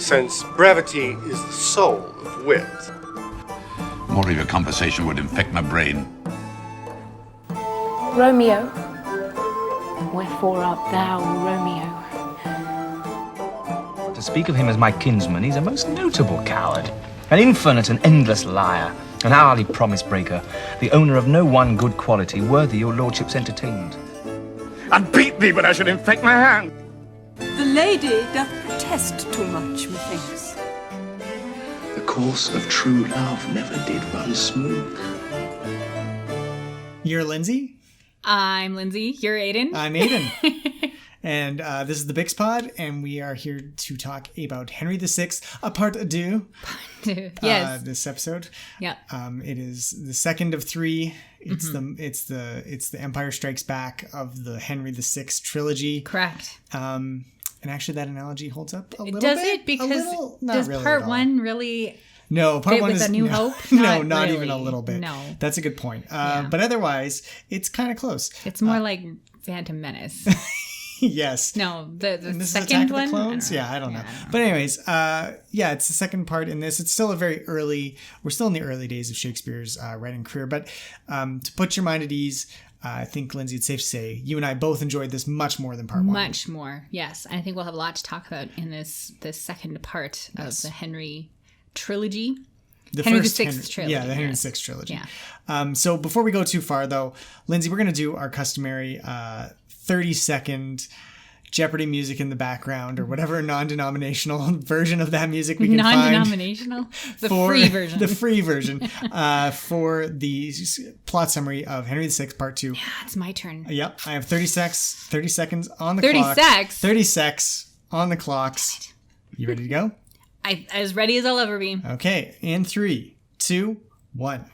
since brevity is the soul of wit. More of your conversation would infect my brain. Romeo, wherefore art thou Romeo? To speak of him as my kinsman, he's a most notable coward, an infinite and endless liar, an hourly promise breaker, the owner of no one good quality worthy your lordship's entertainment. I'd beat thee, but I should infect my hand. The lady doth protest too much, methinks. The course of true love never did run smooth. You're Lindsay? I'm Lindsay. You're Aiden. I'm Aiden. And this is the Bix Pod, and we are here to talk about Henry VI, a part deux. Yes. This episode. Yeah. It is the second of three. It's the Empire Strikes Back of the Henry VI trilogy. Correct. And actually, that analogy holds up a little Does bit. it? Because does really part one really? No, part one is A New Hope. Not really. even a little bit. No, that's a good point. But otherwise, it's kind of close. It's more like Phantom Menace. Yes. No, the and this second is Attack one. Of the Clones? I don't know. But anyways, it's the second part in this. It's still we're still in the early days of Shakespeare's writing career. But to put your mind at ease, I think, Lindsay, it's safe to say you and I both enjoyed this much more than part one. Much more, yes. I think we'll have a lot to talk about in this second part of the Henry trilogy. Henry VI trilogy. Yeah, the Henry VI trilogy. Yeah. So before we go too far, though, Lindsay, we're going to do our customary 30-second Jeopardy music in the background, or whatever non-denominational version of that music we can find. Non-denominational? The free version. The free version for the plot summary of Henry VI Part 2. Yeah, it's my turn. Yep. I have 30 seconds on the clock. 30 secs on the clocks. You ready to go? I'm as ready as I'll ever be. Okay. In 3, 2, 1.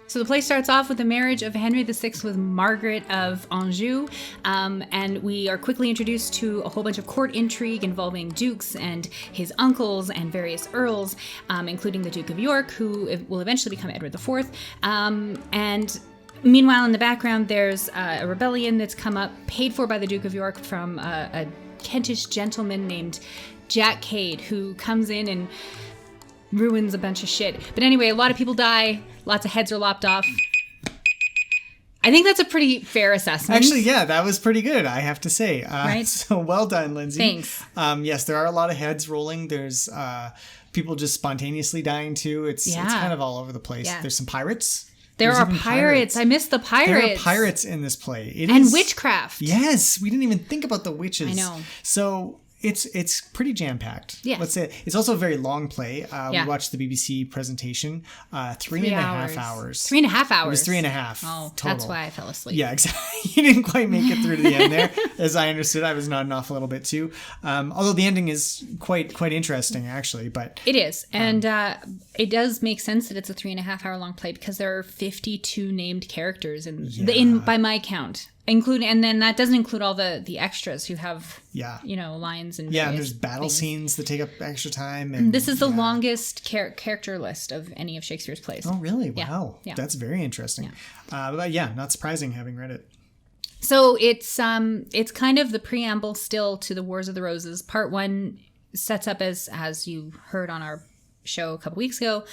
So the play starts off with the marriage of Henry VI with Margaret of Anjou, and we are quickly introduced to a whole bunch of court intrigue involving dukes and his uncles and various earls, including the Duke of York, who will eventually become Edward IV. And meanwhile, in the background, there's a rebellion that's come up, paid for by the Duke of York from a Kentish gentleman named Jack Cade, who comes in and ruins a bunch of shit. But anyway, a lot of people die. Lots of heads are lopped off. I think that's a pretty fair assessment. Actually, yeah, that was pretty good, I have to say. Right? So well done, Lindsay. Thanks. Yes, there are a lot of heads rolling. There's people just spontaneously dying too. It's kind of all over the place. Yeah. There's some pirates. There are pirates. I missed the pirates. There are pirates in this play. And witchcraft. Yes, we didn't even think about the witches. I know. So it's pretty jam-packed. Yeah. Let's say it's also a very long play. We watched the BBC presentation. 3.5 hours. 3.5 hours. It was 3.5. Oh, total. That's why I fell asleep. Yeah, exactly. You didn't quite make it through to the end there. As I understood, I was nodding off a little bit too. Although the ending is quite interesting, actually. But it is. And it does make sense that it's a 3.5 hour long play because there are 52 named characters in by my count. And then that doesn't include all the extras who have lines and there's battle scenes that take up extra time. And this is the longest character list of any of Shakespeare's plays. Oh, really? Wow, yeah. That's very interesting. Yeah. But not surprising having read it. So it's kind of the preamble still to the Wars of the Roses. Part 1 sets up as you heard on our show a couple weeks ago,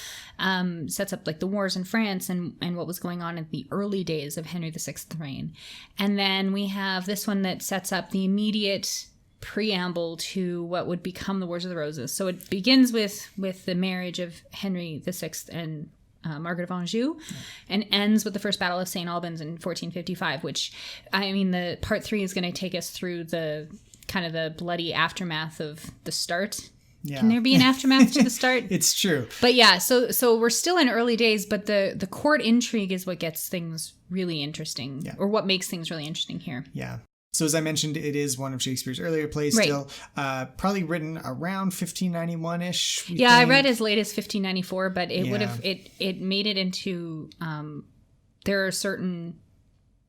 sets up like the wars in France and what was going on in the early days of Henry VI's reign. And then we have this one that sets up the immediate preamble to what would become the Wars of the Roses. So it begins with the marriage of Henry VI and Margaret of Anjou, and ends with the first Battle of St. Albans in 1455, which, I mean, the part 3 is going to take us through the kind of the bloody aftermath of the start. Yeah. Can there be an aftermath to the start? It's true. But yeah, so we're still in early days, but the court intrigue is what gets things really interesting, or what makes things really interesting here. Yeah. So as I mentioned, it is one of Shakespeare's earlier plays still, probably written around 1591-ish. Yeah, I read as late as 1594, but it would have, it made it into, there are certain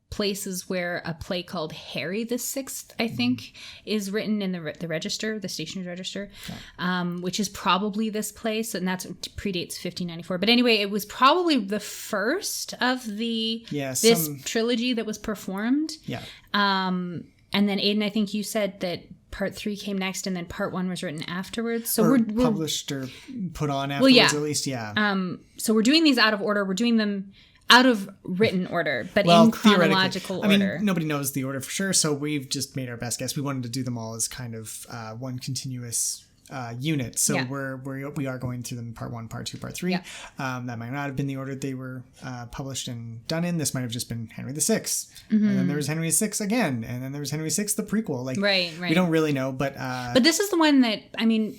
places where a play called Harry VI, I think, is written in the register, the stationer's register, which is probably this place, and that's predates 1594. But anyway, it was probably the first of this trilogy that was performed. Yeah. And then Aiden, I think you said that part 3 came next, and then part 1 was written afterwards. So Or we're published or put on afterwards, yeah. at least, yeah. So we're doing these out of order. We're doing them out of written order, but Well, in theoretically, chronological I mean, order. nobody knows the order for sure, so we've just made our best guess. We wanted to do them all as kind of one continuous unit. So Yeah. we are going through them part 1, part 2, part 3. Yeah. That might not have been the order they were published and done in. This might have just been Henry VI. And then there was Henry VI again. And then there was Henry VI, the prequel. Like, Right. we don't really know, but this is the one that, I mean,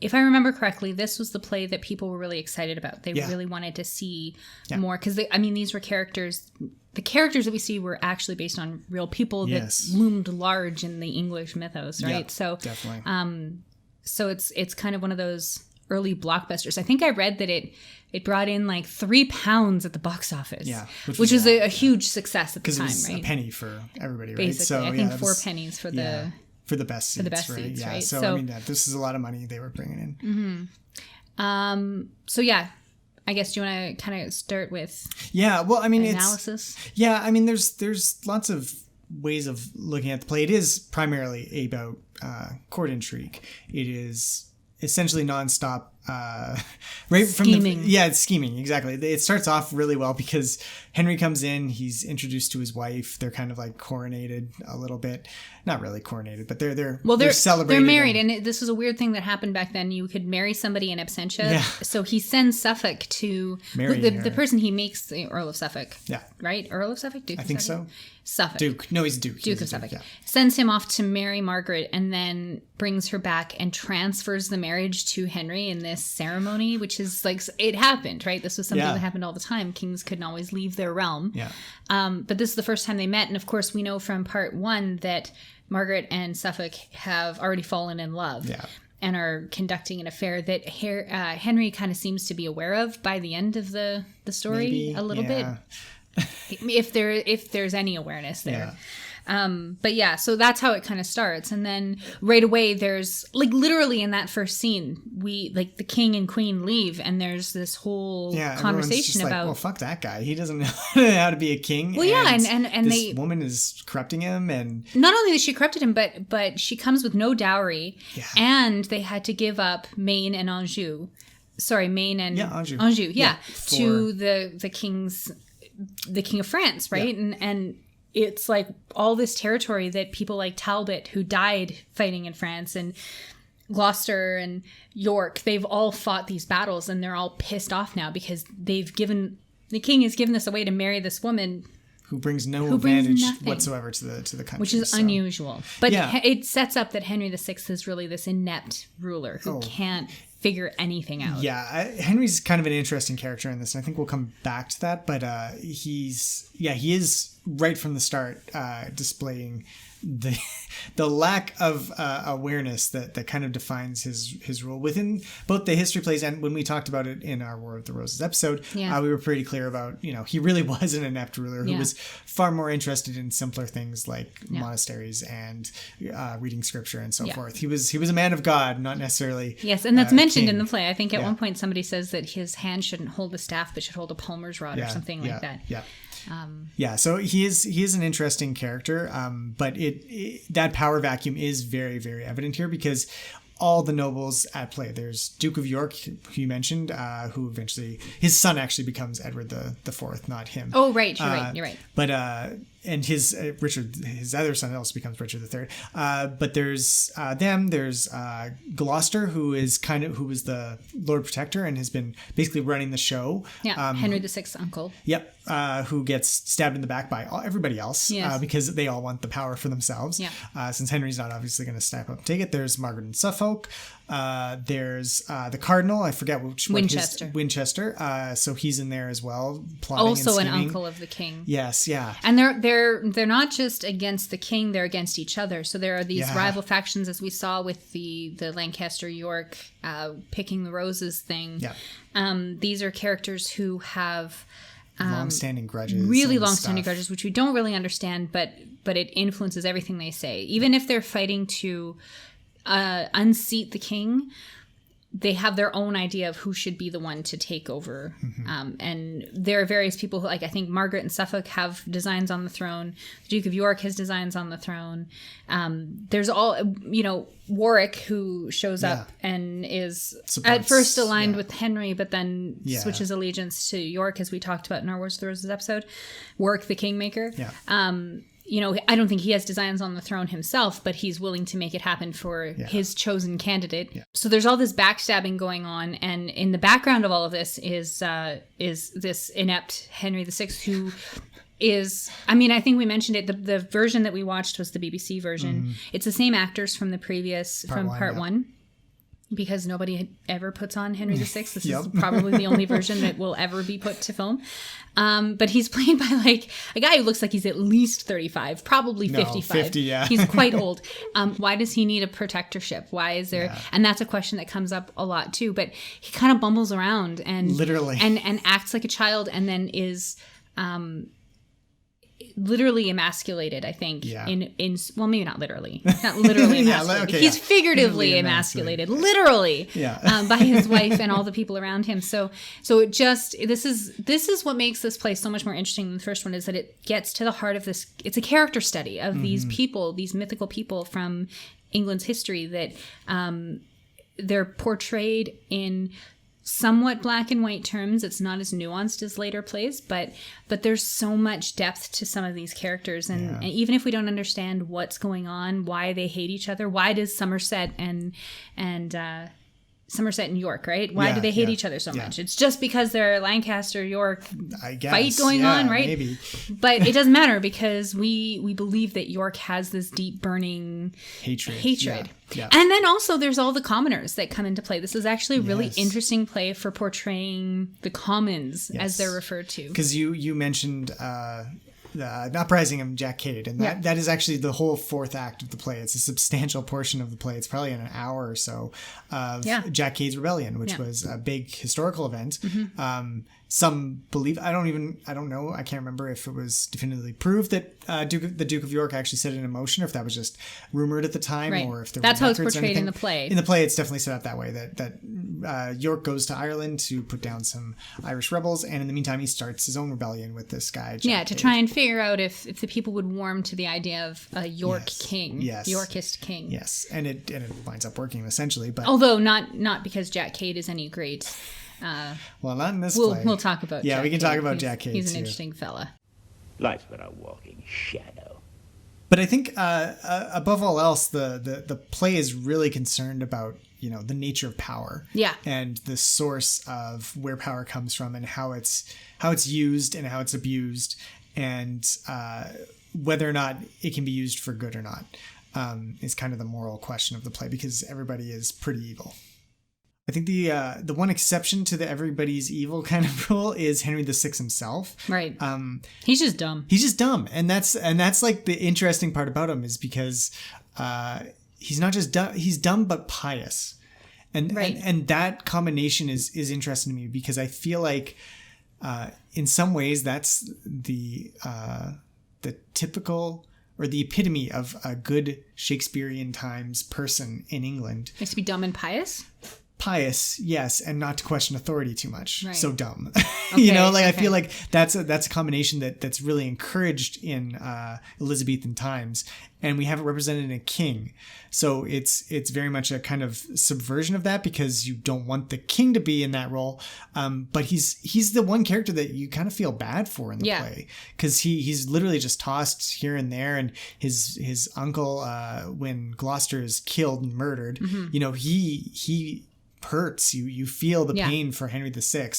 if I remember correctly, this was the play that people were really excited about. They Yeah. really wanted to see Yeah. more, because these were characters. The characters that we see were actually based on real people Yes. that loomed large in the English mythos, right? Yeah, So definitely. So it's kind of one of those early blockbusters. I think I read that it brought in like £3 at the box office. Yeah, which was a huge success at the Because it time, was right? a penny for everybody, right? Basically, So, I think that 4 was- pennies for yeah, the for the best seats, best right? seats, Yeah. right? So, So- I mean, this is a lot of money they were bringing in. So yeah, I guess do you want to kind of start with Yeah. Well, I mean, analysis? Yeah, I mean, there's lots of ways of looking at the play. It is primarily about court intrigue. It is essentially nonstop. Right Scheming. It's scheming, exactly. It starts off really well because Henry comes in, he's introduced to his wife, they're kind of like coronated a little bit. Not really coronated, but they're celebrated. They're married, and this was a weird thing that happened back then. You could marry somebody in absentia. Yeah. So he sends Suffolk to Marry the her. person he makes, the Earl of Suffolk. Yeah. Right? Earl of Suffolk? Duke I of think Suffolk? so. Suffolk. Duke. No, he's Duke. Duke He's of a Suffolk. yeah. Sends him off to marry Margaret, and then brings her back and transfers the marriage to Henry in this ceremony, which is like, it happened, right? This was something Yeah. that happened all the time. Kings couldn't always leave their realm. Yeah. But this is the first time they met. And of course, we know from part 1 that Margaret and Suffolk have already fallen in love. Yeah. And are conducting an affair that Henry kind of seems to be aware of by the end of the story. Maybe, a little yeah. bit. If there's any awareness there. Yeah. But yeah, so that's how it kind of starts. And then right away there's like literally in that first scene, we like the king and queen leave and there's this whole Everyone's conversation just like, about well, fuck that guy. He doesn't know how to be a king. Well, yeah, and this they woman is corrupting him, and not only that she corrupted him, but she comes with no dowry, Yeah. and they had to give up Maine and Anjou. Sorry, Maine and Anjou. yeah, for- to the king of France, right? Yeah. And it's like all this territory that people like Talbot, who died fighting in France, and Gloucester and York, they've all fought these battles, and they're all pissed off now because the king has given this away to marry this woman who brings no Who brings advantage nothing. whatsoever to the country, which is so. unusual. But Yeah. it sets up that Henry VI is really this inept ruler who can't figure anything out. Yeah, Henry's kind of an interesting character in this, and I think we'll come back to that. But he is right from the start displaying the lack of awareness that kind of defines his role within both the history plays and when we talked about it in our War of the Roses episode. Yeah. We were pretty clear about he really was an inept ruler who Yeah. was far more interested in simpler things like monasteries and reading scripture and so Yeah. forth. He was a man of God, not necessarily. Yes, and that's mentioned king. in the play. I think at Yeah. one point somebody says that his hand shouldn't hold a staff but should hold a palmer's rod or something like that. Yeah. So he is an interesting character, but that power vacuum is very, very evident here because all the nobles at play. There's Duke of York, who you mentioned, who eventually his son actually becomes Edward the Fourth, not him. Oh, right, you're right. But and his Richard, his other son, also becomes Richard III. But there's There's Gloucester, who was the Lord Protector and has been basically running the show. Yeah, Henry VI's uncle. Yep, who gets stabbed in the back by everybody else Yes. because they all want the power for themselves. Yeah. Since Henry's not obviously going to step up and take it. There's Margaret and Suffolk. There's the Cardinal. I forget Winchester. So he's in there as well, plotting Also and an scheming. uncle of the king. Yes, yeah. And they're not just against the king; they're against each other. So there are these Yeah. rival factions, as we saw with the Lancaster York picking the roses thing. Yeah. These are characters who have long-standing grudges. really and long-standing stuff. grudges, which we don't really understand, but it influences everything they say. Even if they're fighting to unseat the king, they have their own idea of who should be the one to take over. And there are various people who, like, I think Margaret and Suffolk have designs on the throne. The Duke of York has designs on the throne. There's all, Warwick, who shows up and is at first aligned with Henry, but then switches allegiance to York, as we talked about in our Wars of the Roses episode. Warwick the Kingmaker. I don't think he has designs on the throne himself, but he's willing to make it happen for his chosen candidate. So there's all this backstabbing going on, and in the background of all of this is this inept Henry VI, who is, I think we mentioned it, the version that we watched was the BBC version. It's the same actors from the previous, part one. Because nobody ever puts on Henry VI. This is probably the only version that will ever be put to film. But he's played by like a guy who looks like he's at least 35, probably 55. 50, yeah. He's quite old. Why does he need a protectorship? Why is there? Yeah. And that's a question that comes up a lot too. But he kind of bumbles around and literally and acts like a child, and then is literally emasculated, I think. In well, maybe not literally emasculated. He's figuratively emasculated, literally, by his wife and all the people around him. So it just, this is what makes this play so much more interesting than the first one, is that it gets to the heart of this. It's a character study of these people, these mythical people from England's history, that they're portrayed in somewhat black and white terms. It's not as nuanced as later plays, but there's so much depth to some of these characters, and even if we don't understand what's going on, why they hate each other, why does Somerset and York, right? Why do they hate each other so much? It's just because they're Lancaster York fight going on, right? Maybe. But it doesn't matter, because we believe that York has this deep burning hatred. Yeah. And then also there's all the commoners that come into play. This is actually a really interesting play for portraying the commons, as they're referred to. Because you mentioned the uprising of Jack Cade, and that is actually the whole fourth act of the play. It's a substantial portion of the play. It's probably in an hour or so of Jack Cade's rebellion, which was a big historical event. Some believe, I don't know, I can't remember if it was definitively proved that the Duke of York actually set it in motion, or if that was just rumored at the time, or if there that's were how it's portrayed in the play. In the play, it's definitely set up that way, that York goes to Ireland to put down some Irish rebels, and in the meantime, he starts his own rebellion with this guy, Jack to Cade. Try and figure out if the people would warm to the idea of a York king, Yorkist king. Yes, and it winds up working essentially, but although not because Jack Cade is any great. Well, not in this play. We'll talk about Jack we can talk about Jack Cade. He's an interesting fella. Life's but a walking shadow. But I think above all else, the play is really concerned about the nature of power, and the source of where power comes from, and how it's used and how it's abused, and whether or not it can be used for good or not, is kind of the moral question of the play, because everybody is pretty evil. I think the one exception to the everybody's evil kind of rule is Henry VI himself. Right. He's just dumb. And that's like the interesting part about him, is because he's not just dumb, he's dumb but pious. And that combination is interesting to me, because I feel like in some ways that's the typical, or the epitome of a good Shakespearean times person in England. He has to be dumb and pious? Pious, yes, and not to question authority too much. Right. So dumb. I feel like that's a combination that's really encouraged in Elizabethan times, and we have it represented in a king. So it's very much a kind of subversion of that, because you don't want the king to be in that role. But he's the one character that you kind of feel bad for in the play, because he's literally just tossed here and there, and his uncle, when Gloucester is killed and murdered, he hurts. You feel the pain for Henry VI.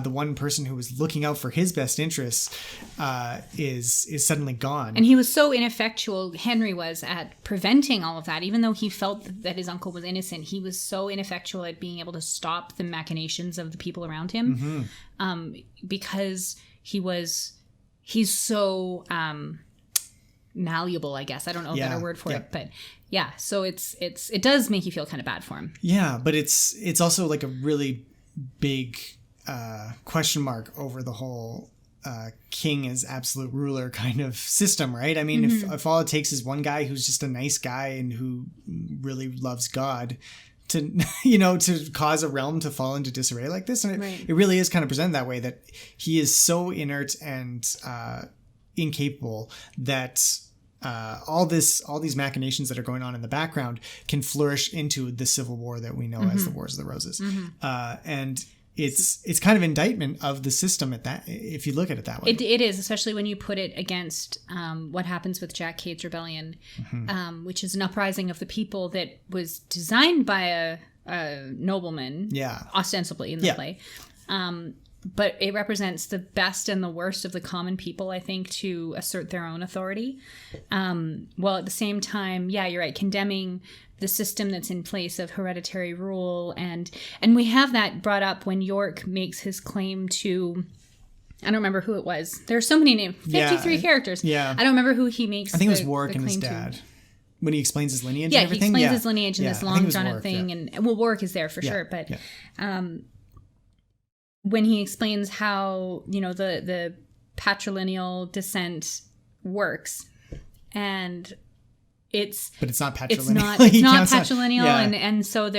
The one person who was looking out for his best interests is suddenly gone. And he was so ineffectual, Henry was, at preventing all of that. Even though he felt that his uncle was innocent, he was so ineffectual at being able to stop the machinations of the people around him, because he's so malleable, I guess. I don't know a better word for it, but so it does make you feel kind of bad for him. Yeah, but it's also like a really big question mark over the whole king as absolute ruler kind of system, right? I mean, if all it takes is one guy who's just a nice guy and who really loves God to cause a realm to fall into disarray like this. And it really is kind of presented that way, that he is so inert and incapable that all these machinations that are going on in the background can flourish into the civil war that we know as the Wars of the Roses. And it's kind of indictment of the system at that, if you look at it that way. It is, especially when you put it against what happens with Jack Cade's rebellion, which is an uprising of the people that was designed by a nobleman, ostensibly in the play. But it represents the best and the worst of the common people, I think, to assert their own authority. While at the same time, you're right, condemning the system that's in place of hereditary rule. And we have that brought up when York makes his claim to, I don't remember who it was. There are so many names, 53 characters. I don't remember who he makes. I think it was Warwick and his dad. When he explains his lineage and everything. He explains his lineage in this long drawn out thing. And Warwick is there for sure. But when he explains how, the patrilineal descent works, and but it's not patrilineal. It's not patrilineal, and so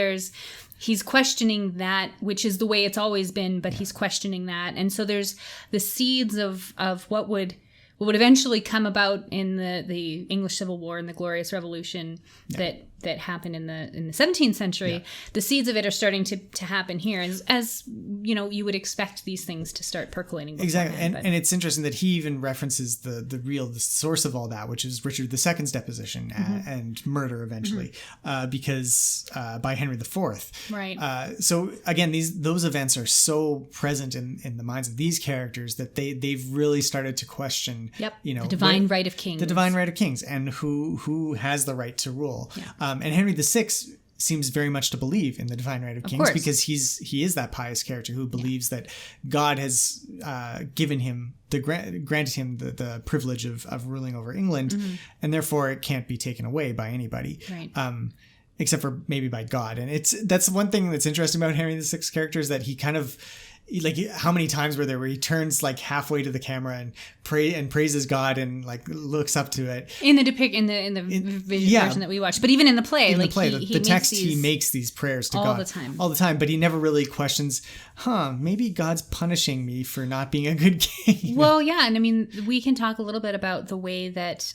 he's questioning that, which is the way it's always been, but he's questioning that, and so there's the seeds of what would eventually come about in the English Civil War and the Glorious Revolution that happened in the 17th century. The seeds of it are starting to happen here, as you would expect these things to start percolating. Exactly, and it's interesting that he even references the source of all that, which is Richard II's deposition and murder eventually, because by Henry IV. Right. So again, those events are so present in the minds of these characters that they've really started to question. The divine right of kings. The divine right of kings, and who has the right to rule. And Henry VI seems very much to believe in the divine right of kings, because he is that pious character who believes that God has given him granted him the privilege of ruling over England, and therefore it can't be taken away by anybody. Right. Except for maybe by God. And that's one thing that's interesting about Henry VI's character, is that he kind of, like, how many times were there where he turns like halfway to the camera and praises God and like looks up to it in the version that we watched, but even in the play, he makes these prayers to God all the time, but he never really questions, maybe God's punishing me for not being a good king. Well, and I mean, we can talk a little bit about the way that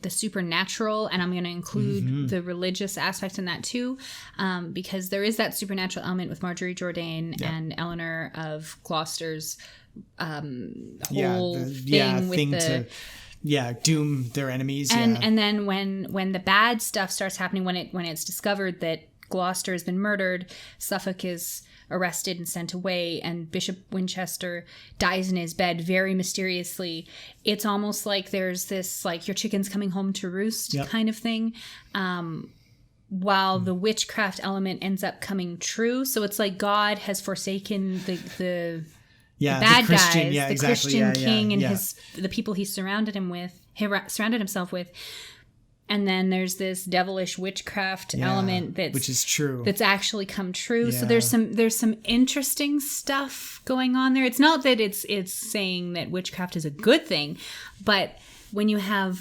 the supernatural, and I'm going to include the religious aspect in that too, because there is that supernatural element with Marjorie Jourdain and Eleanor of Gloucester's whole thing with doom their enemies. And then when the bad stuff starts happening, when it's discovered that Gloucester has been murdered, Suffolk is arrested and sent away, and Bishop Winchester dies in his bed very mysteriously. It's almost like there's this, like, your chicken's coming home to roost kind of thing, while the witchcraft element ends up coming true. So it's like God has forsaken the bad guys, the Christian king and the people he surrounded himself with. And then there's this devilish witchcraft element which is true. That's actually come true. Yeah. So there's some interesting stuff going on there. It's not that it's saying that witchcraft is a good thing, but when you have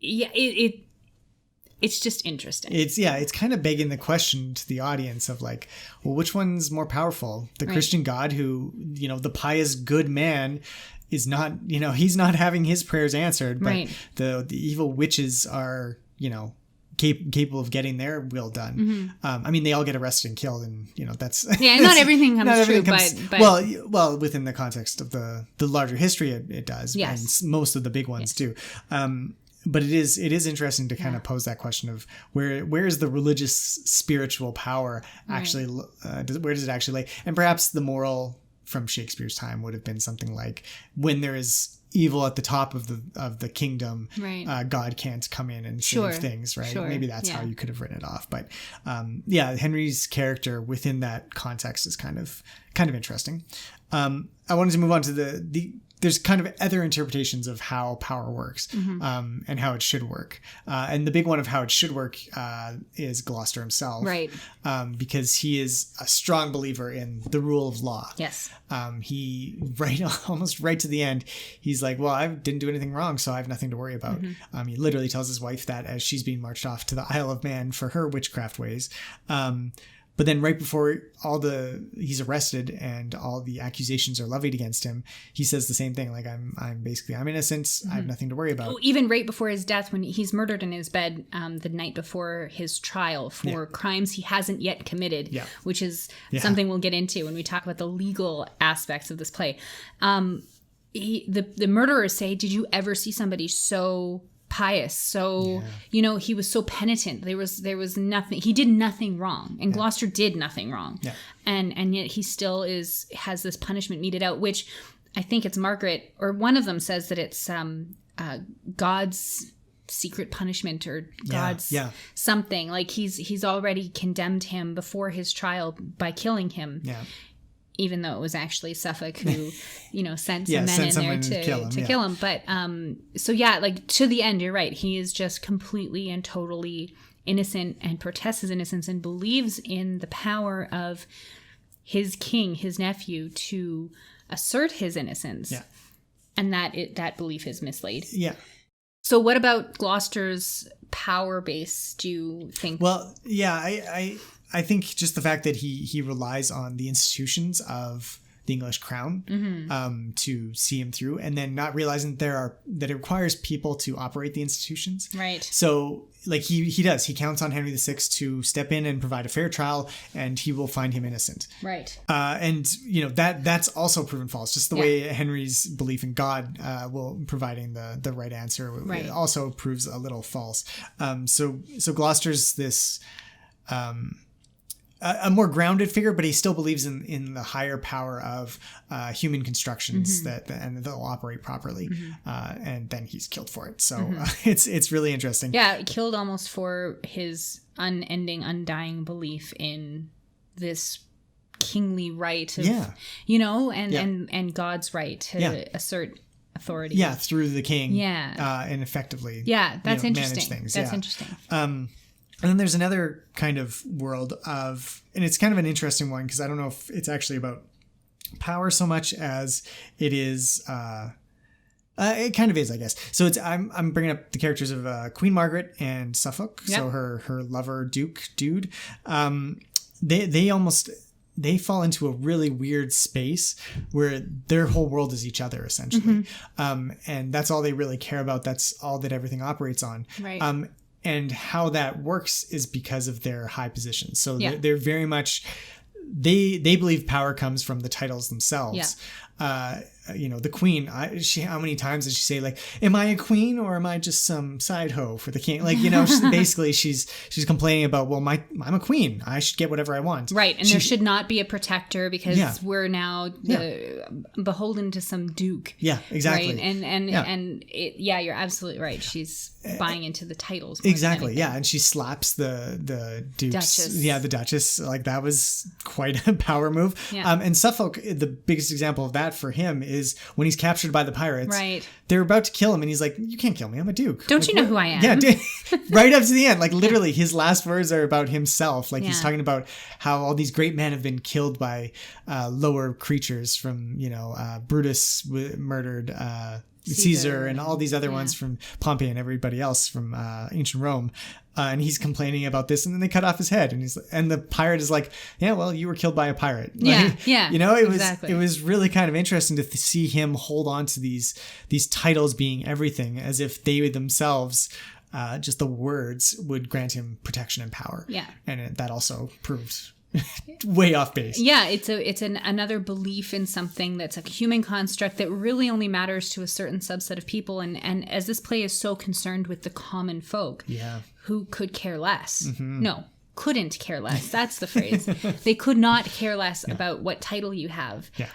it's just interesting. It's kind of begging the question to the audience of like, well, which one's more powerful? The Christian God, who, the pious good man is not, he's not having his prayers answered, but the evil witches are, capable of getting their will done. I mean, they all get arrested and killed, and that's not everything comes true, but well, within the context of the larger history, it does. Yes, and most of the big ones do. But it is interesting to kind of pose that question of where is the religious spiritual power actually? Where does it actually lay? And perhaps the moral from Shakespeare's time would have been something like, when there is evil at the top of the kingdom, God can't come in and save things, right? Maybe that's how you could have written it off. But Henry's character within that context is kind of interesting. I wanted to move on to the there's kind of other interpretations of how power works, and how it should work. And the big one of how it should work is Gloucester himself. Right. Because he is a strong believer in the rule of law. Yes. He almost right to the end, he's like, well, I didn't do anything wrong, so I have nothing to worry about. He literally tells his wife that as she's being marched off to the Isle of Man for her witchcraft ways. But then right before he's arrested and all the accusations are levied against him, he says the same thing. Like, I'm innocent. I have nothing to worry about. Even right before his death, when he's murdered in his bed the night before his trial for crimes he hasn't yet committed, which is something we'll get into when we talk about the legal aspects of this play. The murderers say, did you ever see somebody so pious, so he was so penitent, there was nothing, he did nothing wrong, and Gloucester did nothing wrong, and yet he still has this punishment meted out, which I think it's Margaret, or one of them says that it's God's secret punishment, or God's something, like he's already condemned him before his trial by killing him, even though it was actually Suffolk who, sent some men in there to kill him. But like to the end, you're right. He is just completely and totally innocent and protests his innocence and believes in the power of his king, his nephew, to assert his innocence. Yeah. And that belief is mislaid. Yeah. So what about Gloucester's power base, do you think? Well, yeah, I think just the fact that he relies on the institutions of the English crown to see him through, and then not realizing that it requires people to operate the institutions. Right. So like he counts on Henry VI to step in and provide a fair trial, and he will find him innocent. Right. And that's also proven false. Just the way Henry's belief in God providing the right answer also proves a little false. So Gloucester's this a more grounded figure, but he still believes in the higher power of human constructions and they'll operate properly. And then he's killed for it. So it's really interesting. Yeah, killed almost for his unending, undying belief in this kingly right of, and God's right to assert authority. Yeah, through the king. Yeah. And effectively. Yeah, that's interesting. Manage things. That's interesting. And then there's another kind of world of, and it's kind of an interesting one because I don't know if it's actually about power so much as it is, it kind of is, I guess. So I'm bringing up the characters of Queen Margaret and Suffolk. Yep. So her lover, dude. They fall into a really weird space where their whole world is each other, essentially. And that's all they really care about. That's all that everything operates on. Right. And how that works is because of their high positions. So they're very much, they believe power comes from the titles themselves. Yeah. The queen, how many times does she say, like, am I a queen or am I just some side hoe for the king? Like, basically she's complaining about, well, I'm a queen. I should get whatever I want. Right. And there should not be a protector because we're now beholden to some duke. Yeah, exactly. Right. And you're absolutely right. She's buying into the titles. Exactly. Yeah. And she slaps the duke's. Duchess. Yeah, the Duchess. Like, that was quite a power move. Yeah. And Suffolk, the biggest example of that for him is when he's captured by the pirates. Right. They're about to kill him and he's like, you can't kill me, I'm a duke. Don't you know who I am? Yeah, right up to the end. Like, literally his last words are about himself. Like, he's talking about how all these great men have been killed by lower creatures from, Brutus murdered Caesar and all these other ones from Pompey and everybody else from ancient Rome. And he's complaining about this, and then they cut off his head, and the pirate is like, "Yeah, well, you were killed by a pirate." It was really kind of interesting to see him hold on to these titles being everything, as if they themselves, just the words, would grant him protection and power. Yeah, and that also proves way off base. Yeah, it's another belief in something that's a human construct that really only matters to a certain subset of people, and as this play is so concerned with the common folk, who could care less. No, couldn't care less. That's the phrase. They could not care less about what title you have. Yeah.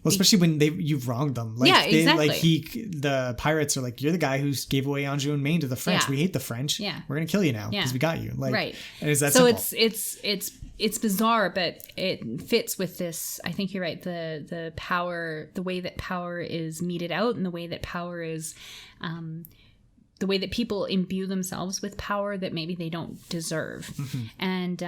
Well, especially when you've wronged them. Like, yeah, exactly. The pirates are like, you're the guy who gave away Anjou and Maine to the French. Yeah. We hate the French. Yeah. We're gonna kill you now because we got you. Like, right. And it's that so simple. it's bizarre, but it fits with this. I think you're right. The power, the way that power is meted out, and the way that power is, the way that people imbue themselves with power that maybe they don't deserve, and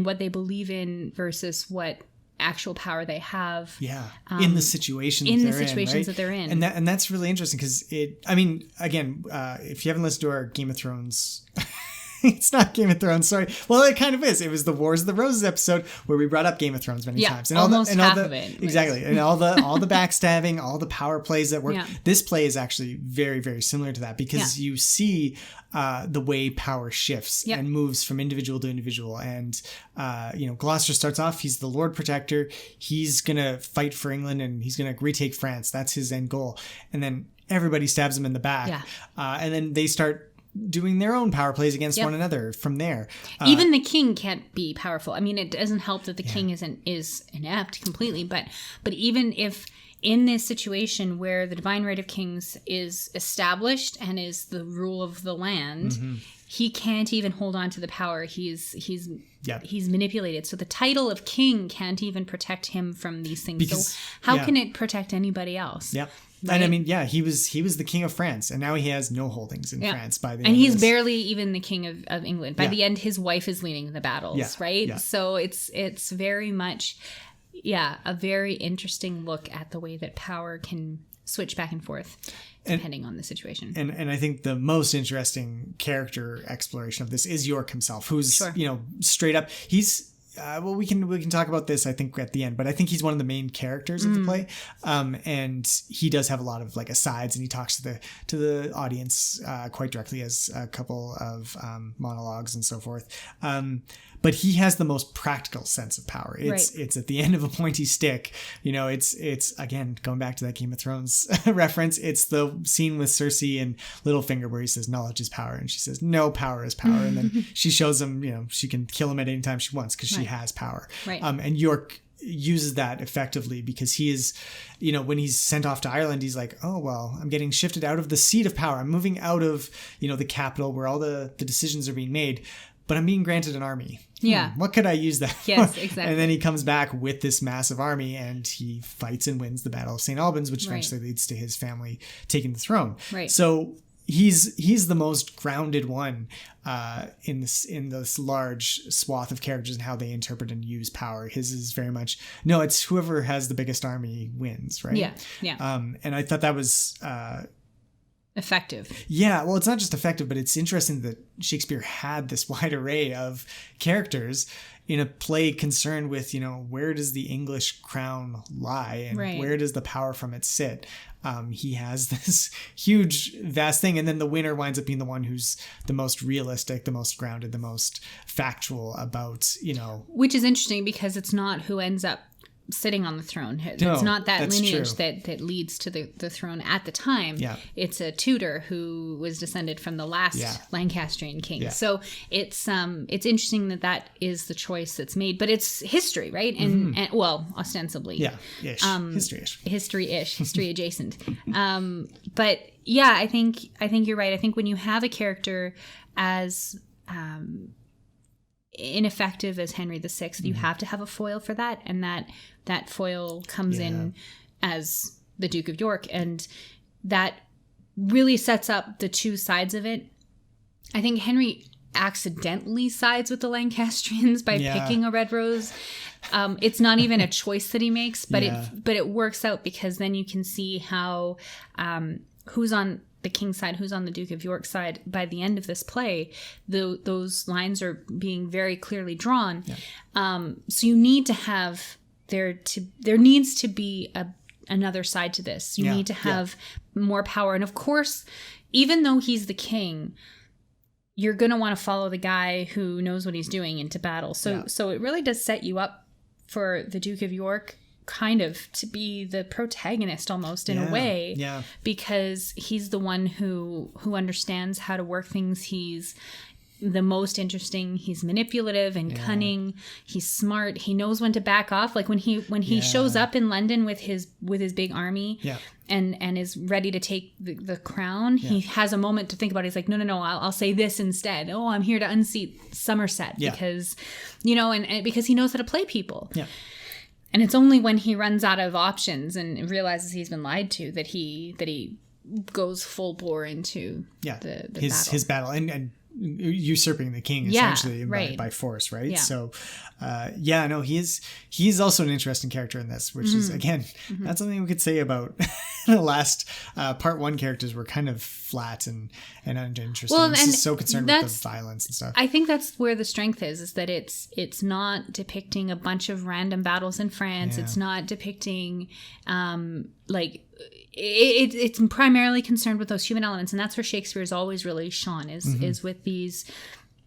what they believe in versus what actual power they have. Yeah. In the situations that they're in. And that's really interesting because again, if you haven't listened to our Game of Thrones it's not Game of Thrones, sorry. Well, it kind of is. It was the Wars of the Roses episode where we brought up Game of Thrones many times. And almost half of it. Exactly. And all the backstabbing, all the power plays that work. Yeah. This play is actually very, very similar to that because you see the way power shifts and moves from individual to individual. And, Gloucester starts off, he's the Lord Protector. He's going to fight for England and he's going to retake France. That's his end goal. And then everybody stabs him in the back. Yeah. And then they start doing their own power plays against one another from there. Even the king can't be powerful. I mean, it doesn't help that the king is inept completely, but even if in this situation where the divine right of kings is established and is the rule of the land, he can't even hold on to the power. He's manipulated. So the title of king can't even protect him from these things. So how can it protect anybody else? Yep. Right? And I mean, he was the king of France, and now he has no holdings in France by the end. And he's barely even the king of England. By the end, his wife is leading the battles, right? Yeah. So it's very much, a very interesting look at the way that power can switch back and forth depending on the situation. And I think the most interesting character exploration of this is York himself, who's straight up. He's we can talk about this, I think, at the end, but I think he's one of the main characters of the play, and he does have a lot of asides, and he talks to the audience quite directly, as a couple of monologues and so forth. But he has the most practical sense of power. It's at the end of a pointy stick. It's again going back to that Game of Thrones reference. It's the scene with Cersei and Littlefinger where he says knowledge is power, and she says no, power is power, and then she shows him she can kill him at any time she wants because she has power. Right. And York uses that effectively because he is, when he's sent off to Ireland, he's like, oh, well, I'm getting shifted out of the seat of power. I'm moving out of, the capital where all the decisions are being made, but I'm being granted an army. Yeah. What could I use that for? Yes, exactly. And then he comes back with this massive army and he fights and wins the Battle of St. Albans, which eventually leads to his family taking the throne. Right. So he's the most grounded one in this large swath of characters and how they interpret and use power. His is very much it's whoever has the biggest army wins, right? Yeah. And I thought that was effective. Yeah, well, it's not just effective, but it's interesting that Shakespeare had this wide array of characters in a play concerned with, where does the English crown lie and where does the power from it sit? He has this huge, vast thing, and then the winner winds up being the one who's the most realistic, the most grounded, the most factual about, Which is interesting because it's not who ends up sitting on the throne. It's not that lineage that leads to the throne at the time. Yeah. It's a Tudor who was descended from the last Lancastrian king. Yeah. So it's interesting that is the choice that's made, but it's history, right? And well, ostensibly. Yeah. Ish. History-ish, history adjacent. But yeah, I think you're right. I think when you have a character as ineffective as Henry VI, you have to have a foil for that, and that foil comes in as the Duke of York, and that really sets up the two sides of it. I think Henry accidentally sides with the Lancastrians by picking a red rose. It's not even a choice that he makes, but it works out because then you can see how who's on the king's side, who's on the Duke of York's side. By the end of this play, those lines are being very clearly drawn. So you need to have there needs to be another side to this. You need to have more power, and of course, even though he's the king, you're going to want to follow the guy who knows what he's doing into battle. So it really does set you up for the Duke of York kind of to be the protagonist almost in a way, because he's the one who understands how to work things. He's the most interesting. He's manipulative and cunning. He's smart. He knows when to back off. Like when he shows up in London with his big army and is ready to take the crown, he has a moment to think about it. He's like, no, I'll say this instead. Oh, I'm here to unseat Somerset because, and because he knows how to play people. Yeah. And it's only when he runs out of options and realizes he's been lied to that he goes full bore into his battle and usurping the king essentially by force, right? So he's also an interesting character in this, which is again not something we could say about the last part one characters were kind of flat and uninteresting. Well, this is so concerned with the violence and stuff. I think that's where the strength is that it's not depicting a bunch of random battles in France. It's not depicting it's primarily concerned with those human elements, and that's where Shakespeare is always really shone is with these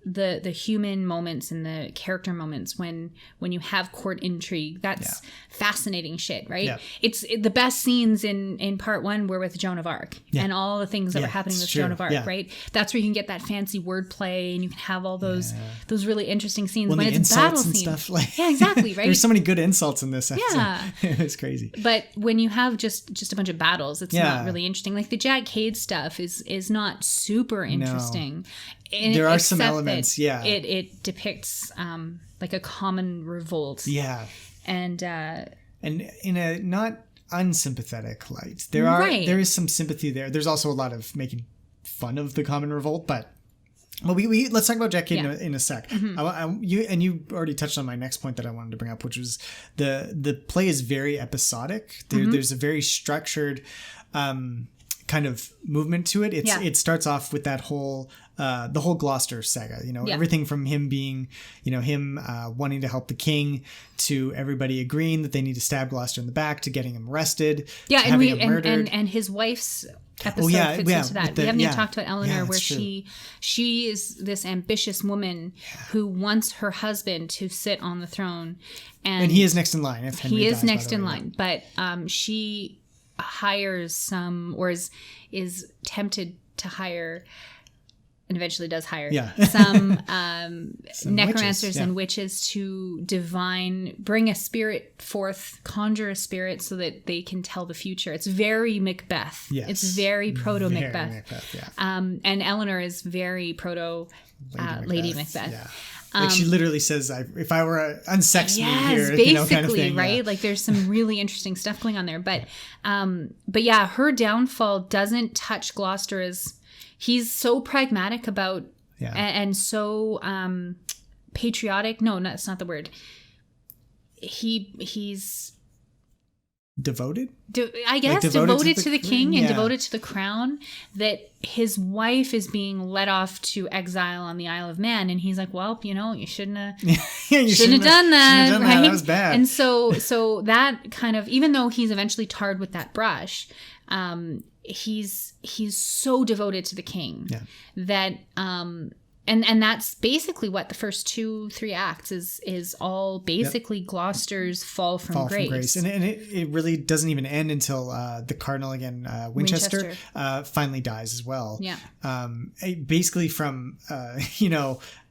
the human moments and the character moments when you have court intrigue. That's fascinating shit, right? It's the best scenes in part one were with Joan of Arc and all the things that were happening with Joan of Arc, right? That's where you can get that fancy wordplay and you can have all those really interesting scenes when it's battle scenes. Stuff, exactly, right? There's so many good insults in this episode. It's crazy. But when you have just a bunch of battles, it's not really interesting. Like the Jack Cade stuff is not super interesting. There are some elements, It depicts like a common revolt. Yeah. And in a not unsympathetic light. There is some sympathy there. There's also a lot of making fun of the common revolt, but we let's talk about Jack Cade in a sec. You already touched on my next point that I wanted to bring up, which was the play is very episodic. There's a very structured kind of movement to it. It starts off with that whole the whole Gloucester saga, everything from him being, him wanting to help the king, to everybody agreeing that they need to stab Gloucester in the back, to getting him arrested, to having him murdered. And his wife's episode fits into that. We haven't even talked about Eleanor, where she is this ambitious woman who wants her husband to sit on the throne, and he is next in line. If Henry dies, next in line, but she hires some, or is tempted to hire, and eventually does hire some necromancers and witches to bring a spirit forth, conjure a spirit so that they can tell the future. It's very Macbeth. Yes. It's very proto Macbeth. And Eleanor is very proto Lady Macbeth. Yeah. She literally says, "If I were unsex me here," basically, kind of thing, right? Like there's some really interesting stuff going on there. But her downfall doesn't touch Gloucester as he's so pragmatic about and so patriotic. No, that's not the word. He's devoted. I guess devoted to the king and devoted to the crown. That his wife is being let off to exile on the Isle of Man, and he's like, "Well, you shouldn't have, shouldn't have done that, right? That was bad." And so that kind of, even though he's eventually tarred with that brush, he's so devoted to the king that and that's basically what the first 2-3 acts is all basically Gloucester's fall from grace. And it really doesn't even end until the cardinal again, Winchester. Finally dies as well. Basically from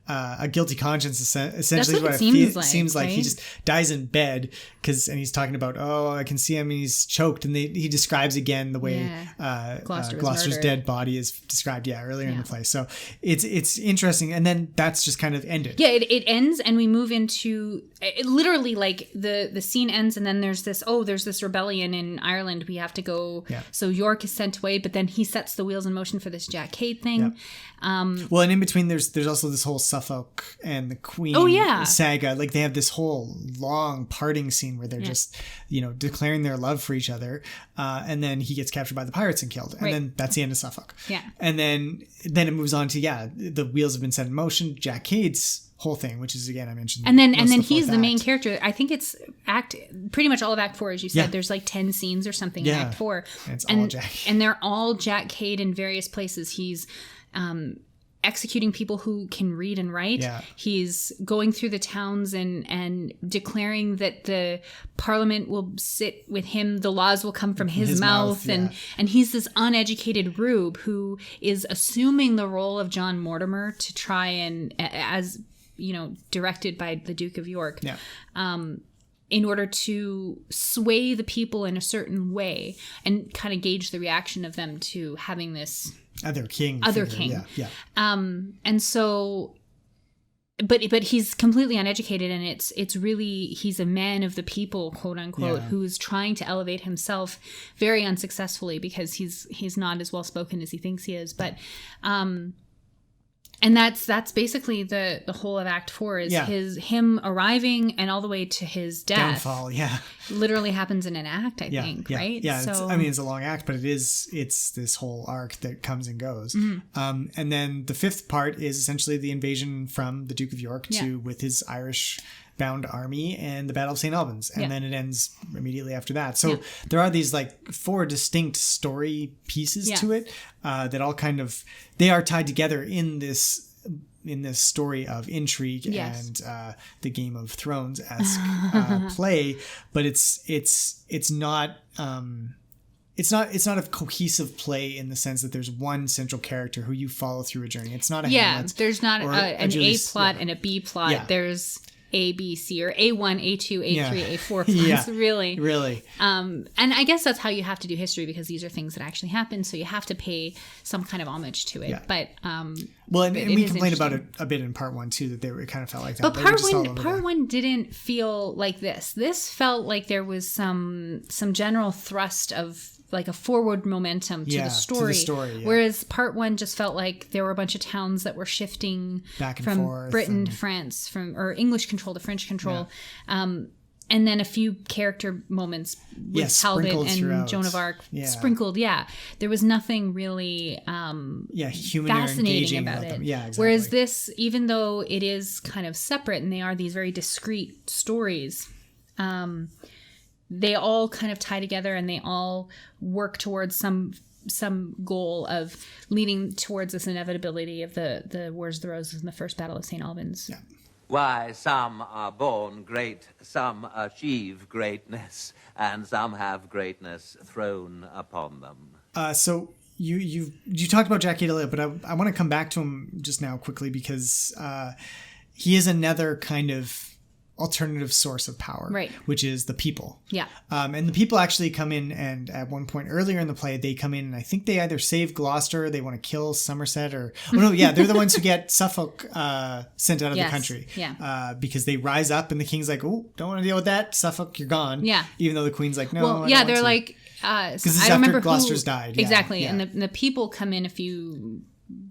a guilty conscience, essentially, is what it seems like. Right? He just dies in bed and he's talking about, I can see him and he's choked, and he describes again the way Gloucester's dead body is described earlier in the play. So it's interesting, and then that's just kind of ended. It ends, and we move into literally like the scene ends, and then there's this rebellion in Ireland, we have to go. So York is sent away, but then he sets the wheels in motion for this Jack Cade thing. And in between there's also this whole Suffolk and the Queen saga. Like they have this whole long parting scene where they're just declaring their love for each other, and then he gets captured by the pirates and killed, and then that's the end of Suffolk. And then it moves on to the wheels have been set in motion, Jack Cade's whole thing, which is, again, I mentioned, and then he's the main character. I think it's pretty much all of Act 4, as you said. There's like 10 scenes or something in Act 4, and it's all Jack, and they're all Jack Cade in various places. He's executing people who can read and write. Yeah. He's going through the towns and declaring that the parliament will sit with him. The laws will come from his mouth. And he's this uneducated rube who is assuming the role of John Mortimer to try and, as directed by the Duke of York. Yeah. In order to sway the people in a certain way and kind of gauge the reaction of them to having this other king. Yeah. And so, but he's completely uneducated, and it's really, he's a man of the people, quote unquote, who's trying to elevate himself very unsuccessfully because he's not as well spoken as he thinks he is. But, and that's basically the whole of Act 4 is him arriving and all the way to his death. Downfall, yeah. Literally happens in an act, I think, right? Yeah, so, it's a long act, but it's this whole arc that comes and goes. And then the fifth part is essentially the invasion from the Duke of York with his Irish bound army and the Battle of St. Albans. And then it ends immediately after that. So there are these like 4 distinct story pieces to it that all kind of, they are tied together in this story of intrigue and the Game of Thrones-esque play, but it's not a cohesive play in the sense that there's one central character who you follow through a journey. It's not a Hamlet. There's not an A plot and a B plot. Yeah. There's A, B, C, or A1, A2, A3, A4 plots, really. And I guess that's how you have to do history, because these are things that actually happen, so you have to pay some kind of homage to it. Yeah. But and we complained about it a bit in part 1 too, that it kind of felt like that. But part one didn't feel like this. This felt like there was some general thrust of like a forward momentum to the story. Whereas part 1 just felt like there were a bunch of towns that were shifting back and from forth, Britain to France, or English control to French control. And then a few character moments with Talbot and throughout. Joan of Arc sprinkled. Yeah. There was nothing really human fascinating about it. Yeah, exactly. Whereas this, even though it is kind of separate and they are these very discrete stories, they all kind of tie together and they all work towards some goal of leading towards this inevitability of the Wars of the Roses and the First Battle of St. Albans. Yeah. Why, some are born great, some achieve greatness, and some have greatness thrown upon them. So you talked about Jack Cade a little, but I want to come back to him just now quickly, because he is another kind of alternative source of power, right? Which is the people. Yeah. And the people actually come in, and at one point earlier in the play, they come in and I think they either save Gloucester, or they want to kill Somerset, or they're the ones who get Suffolk sent out of the country. Yeah. Because they rise up and the king's like, oh, don't want to deal with that, Suffolk, you're gone. Yeah. Even though the queen's like, no. Well, yeah, they're like, because this is after Gloucester's died. Exactly. Yeah. And the people come in a few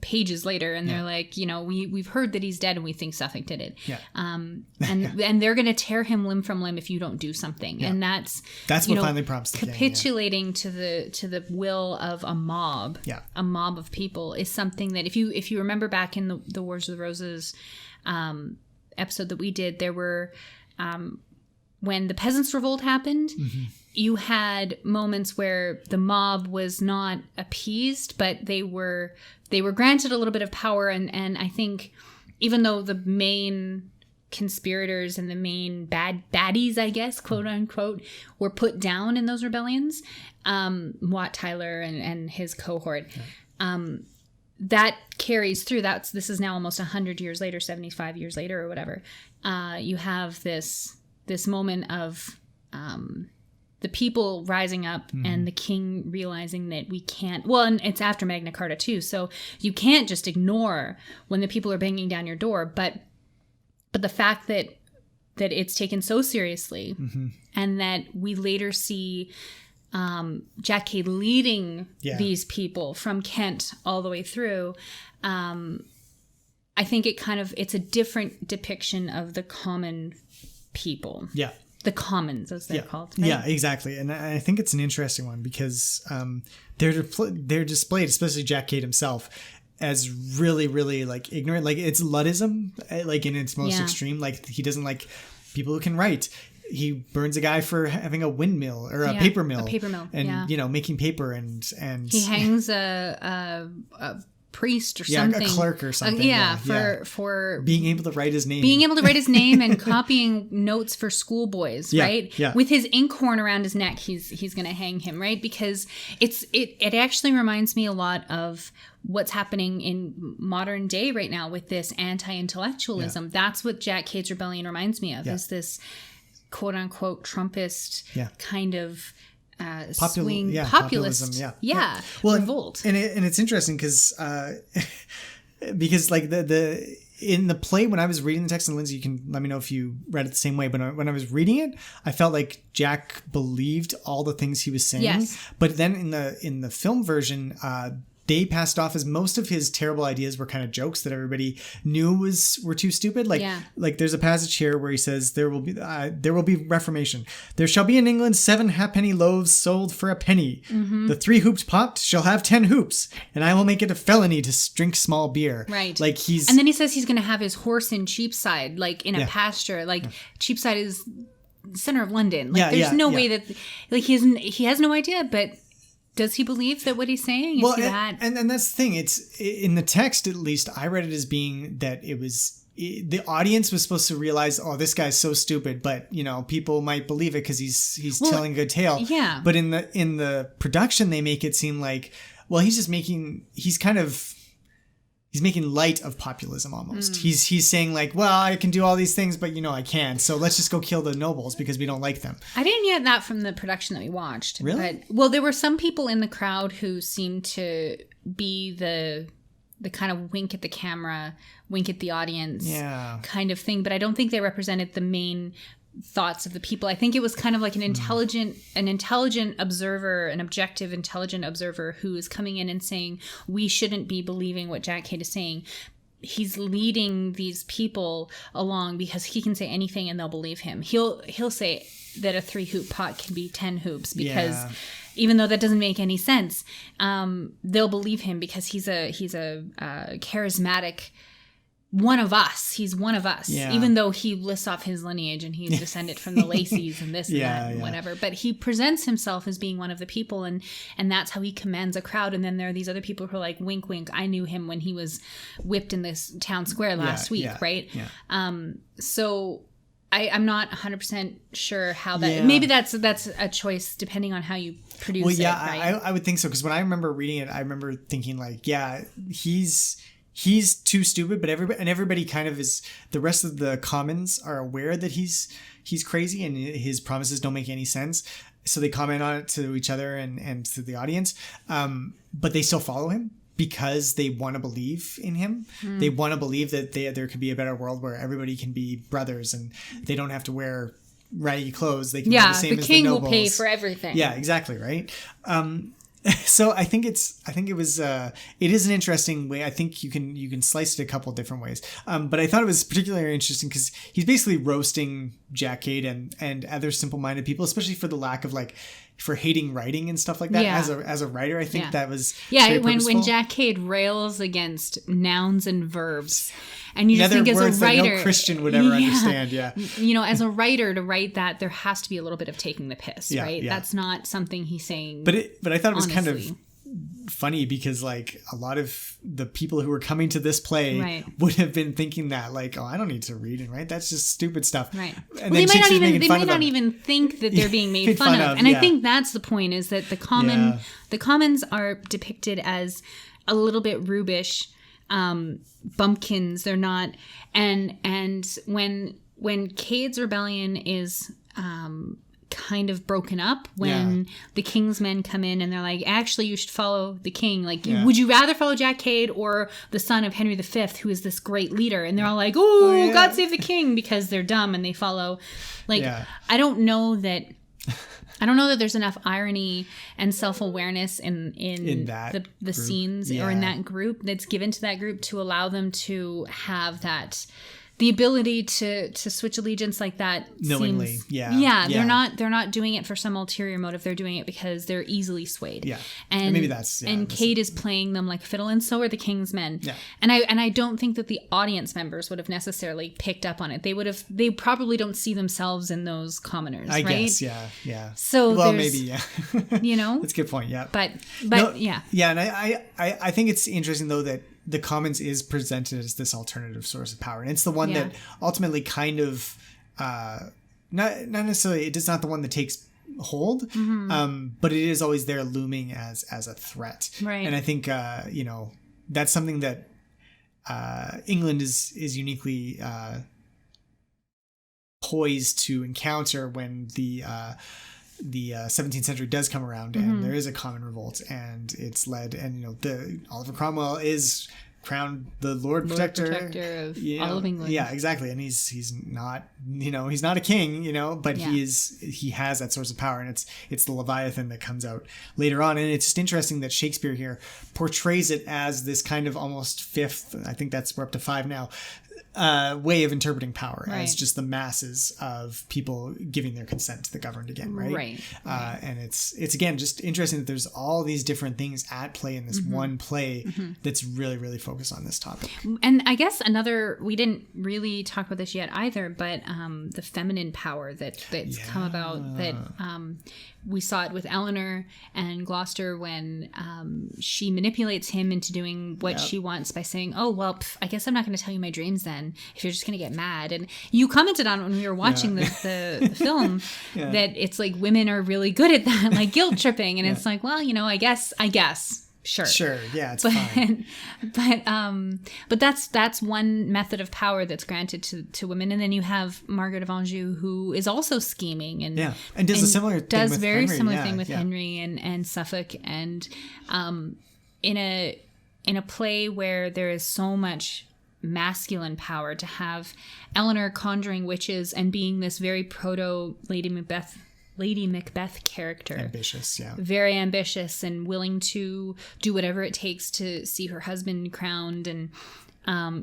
pages later and they're like, we've heard that he's dead and we think Suffolk did it. Yeah. And they're going to tear him limb from limb if you don't do something. Yeah. And that's what finally prompts the capitulating to the will of a mob. Yeah. A mob of people is something that if you remember back in the Wars of the Roses episode that we did, there were when the Peasants' Revolt happened, you had moments where the mob was not appeased, but they were granted a little bit of power, and I think even though the main conspirators and the main baddies, I guess, quote unquote, were put down in those rebellions, Wat Tyler and his cohort, that carries through. This is now almost 100 years later, 75 years later or whatever. You have this moment of the people rising up and the king realizing that we can't, and it's after Magna Carta too, so you can't just ignore when the people are banging down your door, but the fact that it's taken so seriously, and that we later see Jack Cade leading these people from Kent all the way through, I think it's a different depiction of the common people. Yeah. The commons, as they're called. Right? Yeah, exactly. And I think it's an interesting one because they're displayed, especially Jack Cade himself, as really, really like ignorant. Like it's Luddism, like in its most extreme. Like he doesn't like people who can write. He burns a guy for having a windmill or a paper mill. A paper mill. And making paper and he hangs a priest or Yeah, something. a clerk or something. For being able to write his name. Being able to write his name and copying notes for schoolboys, Yeah, right? yeah. With his inkhorn around his neck, he's going to hang him, right? Because it actually reminds me a lot of what's happening in modern day right now with this anti-intellectualism. That's what Jack Cade's rebellion reminds me of, is this quote unquote Trumpist kind of populist revolt. And it's interesting because like the in the play, when I was reading the text, and Lindsay, you can let me know if you read it the same way, but when I was reading it, I felt like Jack believed all the things he was saying. Yes. But then in the film version, they passed off as most of his terrible ideas were kind of jokes that everybody knew were too stupid. Like there's a passage here where he says there will be reformation. There shall be in England 7 halfpenny loaves sold for a penny. Mm-hmm. The 3-hooped pot shall have 10 hoops, and I will make it a felony to drink small beer. Right. Like and then he says he's going to have his horse in Cheapside, like in a pasture. Like Cheapside is center of London. Like there's no way that like he has no idea, but. Does he believe that what he's saying is and that's the thing. It's in the text, at least I read it as being that the audience was supposed to realize, oh, this guy's so stupid, but people might believe it because he's telling a good tale. Yeah. But in the production, they make it seem like, well, he's making light of populism almost. He's saying like, well, I can do all these things, but I can't. So let's just go kill the nobles because we don't like them. I didn't get that from the production that we watched. Really? But, there were some people in the crowd who seemed to be the kind of wink at the camera, wink at the audience kind of thing. But I don't think they represented the main thoughts of the people. I think it was kind of like an intelligent observer, an objective, intelligent observer who is coming in and saying, we shouldn't be believing what Jack Cade is saying. He's leading these people along because he can say anything and they'll believe him. He'll say that a 3-hoop pot can be 10 hoops because even though that doesn't make any sense, they'll believe him because he's a charismatic one of us. He's one of us, even though he lists off his lineage and he's descended from the Lacey's and this and that and whatever. But he presents himself as being one of the people, and that's how he commands a crowd. And then there are these other people who are like, wink, wink, I knew him when he was whipped in this town square last week, right? Yeah. So I'm not 100% sure how that. Maybe that's a choice depending on how you produce it. Right? I would think so, because when I remember reading it, I remember thinking like, he's too stupid, but everybody kind of is. The rest of the commons are aware that he's crazy and his promises don't make any sense. So they comment on it to each other and to the audience. But they still follow him because they want to believe in him. They want to believe that there could be a better world where everybody can be brothers and they don't have to wear ratty clothes. They can be the same as the king nobles. will pay for everything. Yeah, exactly. Right. So it is an interesting way. I think you can slice it a couple different ways. But I thought it was particularly interesting because he's basically roasting Jack Cade and other simple-minded people, especially for the lack of for hating writing and stuff like that. As a writer, I think that was very purposeful. When Jack Cade rails against nouns and verbs, and you just think as a writer, that no Christian would ever understand. As a writer to write that, there has to be a little bit of taking the piss, right? That's not something he's saying. But I thought it was kind of funny because a lot of the people who were coming to this play would have been thinking that oh, I don't need to read and write, that's just stupid stuff, right? And they might not even think that they're being made fun of. And I think that's the point, is that the commons are depicted as a little bit rubish bumpkins. They're not, and when Cade's rebellion is kind of broken up, when the king's men come in and they're like, actually you should follow the king, would you rather follow Jack Cade or the son of Henry V, who is this great leader? And they're all like, God save the king, because they're dumb and they follow I don't know that there's enough irony and self-awareness in that the scenes or in that group that's given to that group to allow them to have that the ability to switch allegiance like that knowingly, seems, yeah. they're not doing it for some ulterior motive. They're doing it because they're easily swayed. Yeah, and maybe that's and Cade is playing them like a fiddle, and so are the King's Men. Yeah, and I don't think that the audience members would have necessarily picked up on it. They probably don't see themselves in those commoners. I right? guess, yeah. So well, maybe, yeah. That's a good point. Yeah, but no, yeah, and I think it's interesting though that the Commons is presented as this alternative source of power, and it's the one that ultimately kind of not necessarily, it's not the one that takes hold, but it is always there looming as a threat, right? And I think that's something that England is uniquely poised to encounter when the 17th century does come around, and there is a common revolt, and it's led, and the Oliver Cromwell is crowned the Lord Protector of all of England. Yeah, exactly. And he's not he's not a king, but he has that source of power, and it's the Leviathan that comes out later on. And it's just interesting that Shakespeare here portrays it as this kind of almost fifth, I think we're up to 5 now, way of interpreting power, as just the masses of people giving their consent to the governed again, right? And it's again just interesting that there's all these different things at play in this one play that's really, really focused on this topic. And I guess we didn't really talk about this yet either, but the feminine power that's come about, that we saw it with Eleanor and Gloucester when she manipulates him into doing what she wants by saying, oh, well, I guess I'm not going to tell you my dreams then, if you're just going to get mad. And you commented on it when we were watching the film that it's like women are really good at that, like guilt tripping. And it's like, well, I guess. Sure. Yeah, it's fine. But that's one method of power that's granted to women. And then you have Margaret of Anjou, who is also scheming and does a similar thing with very Henry. Similar thing with Henry and Suffolk. And in a play where there is so much masculine power, to have Eleanor conjuring witches and being this very proto Lady Macbeth character. Ambitious, yeah. Very ambitious and willing to do whatever it takes to see her husband crowned. And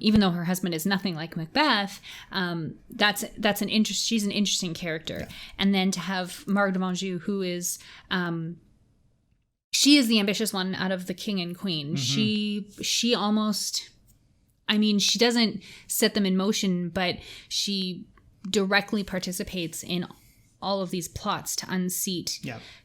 even though her husband is nothing like Macbeth, she's an interesting character. Yeah. And then to have Margaret of Anjou, who is she is the ambitious one out of the king and queen. She almost, she doesn't set them in motion, but she directly participates in all of these plots to unseat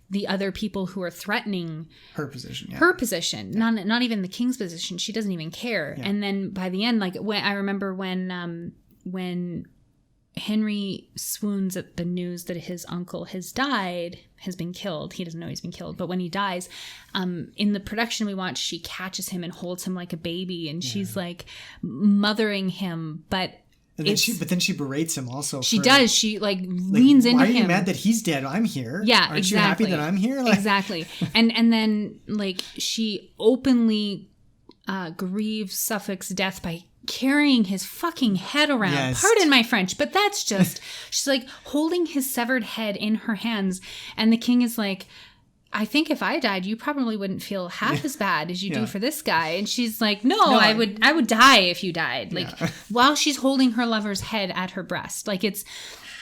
the other people who are threatening her position. Not even the king's position. She doesn't even care. And then by the end, like I remember when Henry swoons at the news that his uncle has been killed. He doesn't know he's been killed, but when he dies, in the production we watch, she catches him and holds him like a baby, and she's like mothering him, but then she berates him also. She does. She leans into him. Why are you mad that he's dead? I'm here. Yeah, Aren't you happy that I'm here? Exactly. And then she openly grieves Suffolk's death by carrying his fucking head around. Yes. Pardon my French, but that's just she's like holding his severed head in her hands, and the king is like, I think if I died, you probably wouldn't feel half as bad as you do for this guy. And she's like, no, I would die if you died. While she's holding her lover's head at her breast.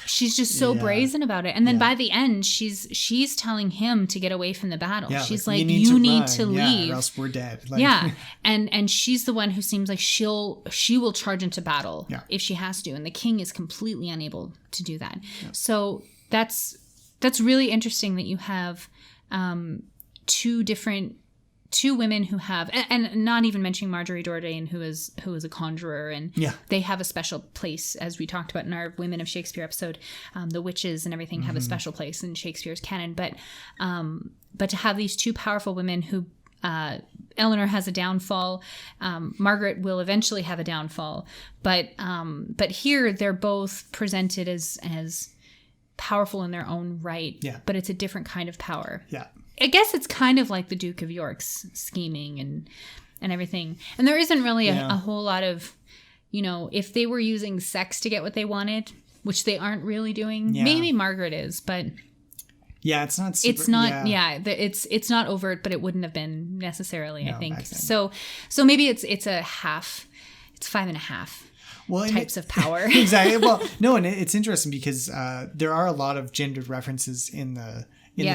She's just so brazen about it. And then by the end, she's telling him to get away from the battle. Yeah, she's like, you need to leave. Or else we're dead. And she's the one who seems like she will charge into battle if she has to. And the king is completely unable to do that. Yeah. So that's really interesting that you have two women who have, and not even mentioning Marjorie Dordain, who is a conjurer, and they have a special place, as we talked about in our Women of Shakespeare episode. The witches and everything have a special place in Shakespeare's canon, but to have these two powerful women who, Eleanor has a downfall, Margaret will eventually have a downfall, but here they're both presented as powerful in their own right, but it's a different kind of power. I guess it's kind of like the Duke of York's scheming and everything. And there isn't really a whole lot of, if they were using sex to get what they wanted, which they aren't really doing. Maybe Margaret is, but it's not super, it's not overt, but it wouldn't have been necessarily, I think. So maybe it's a half. It's 5.5. types of power. Exactly. Well, no, and it's interesting because there are a lot of gendered references in the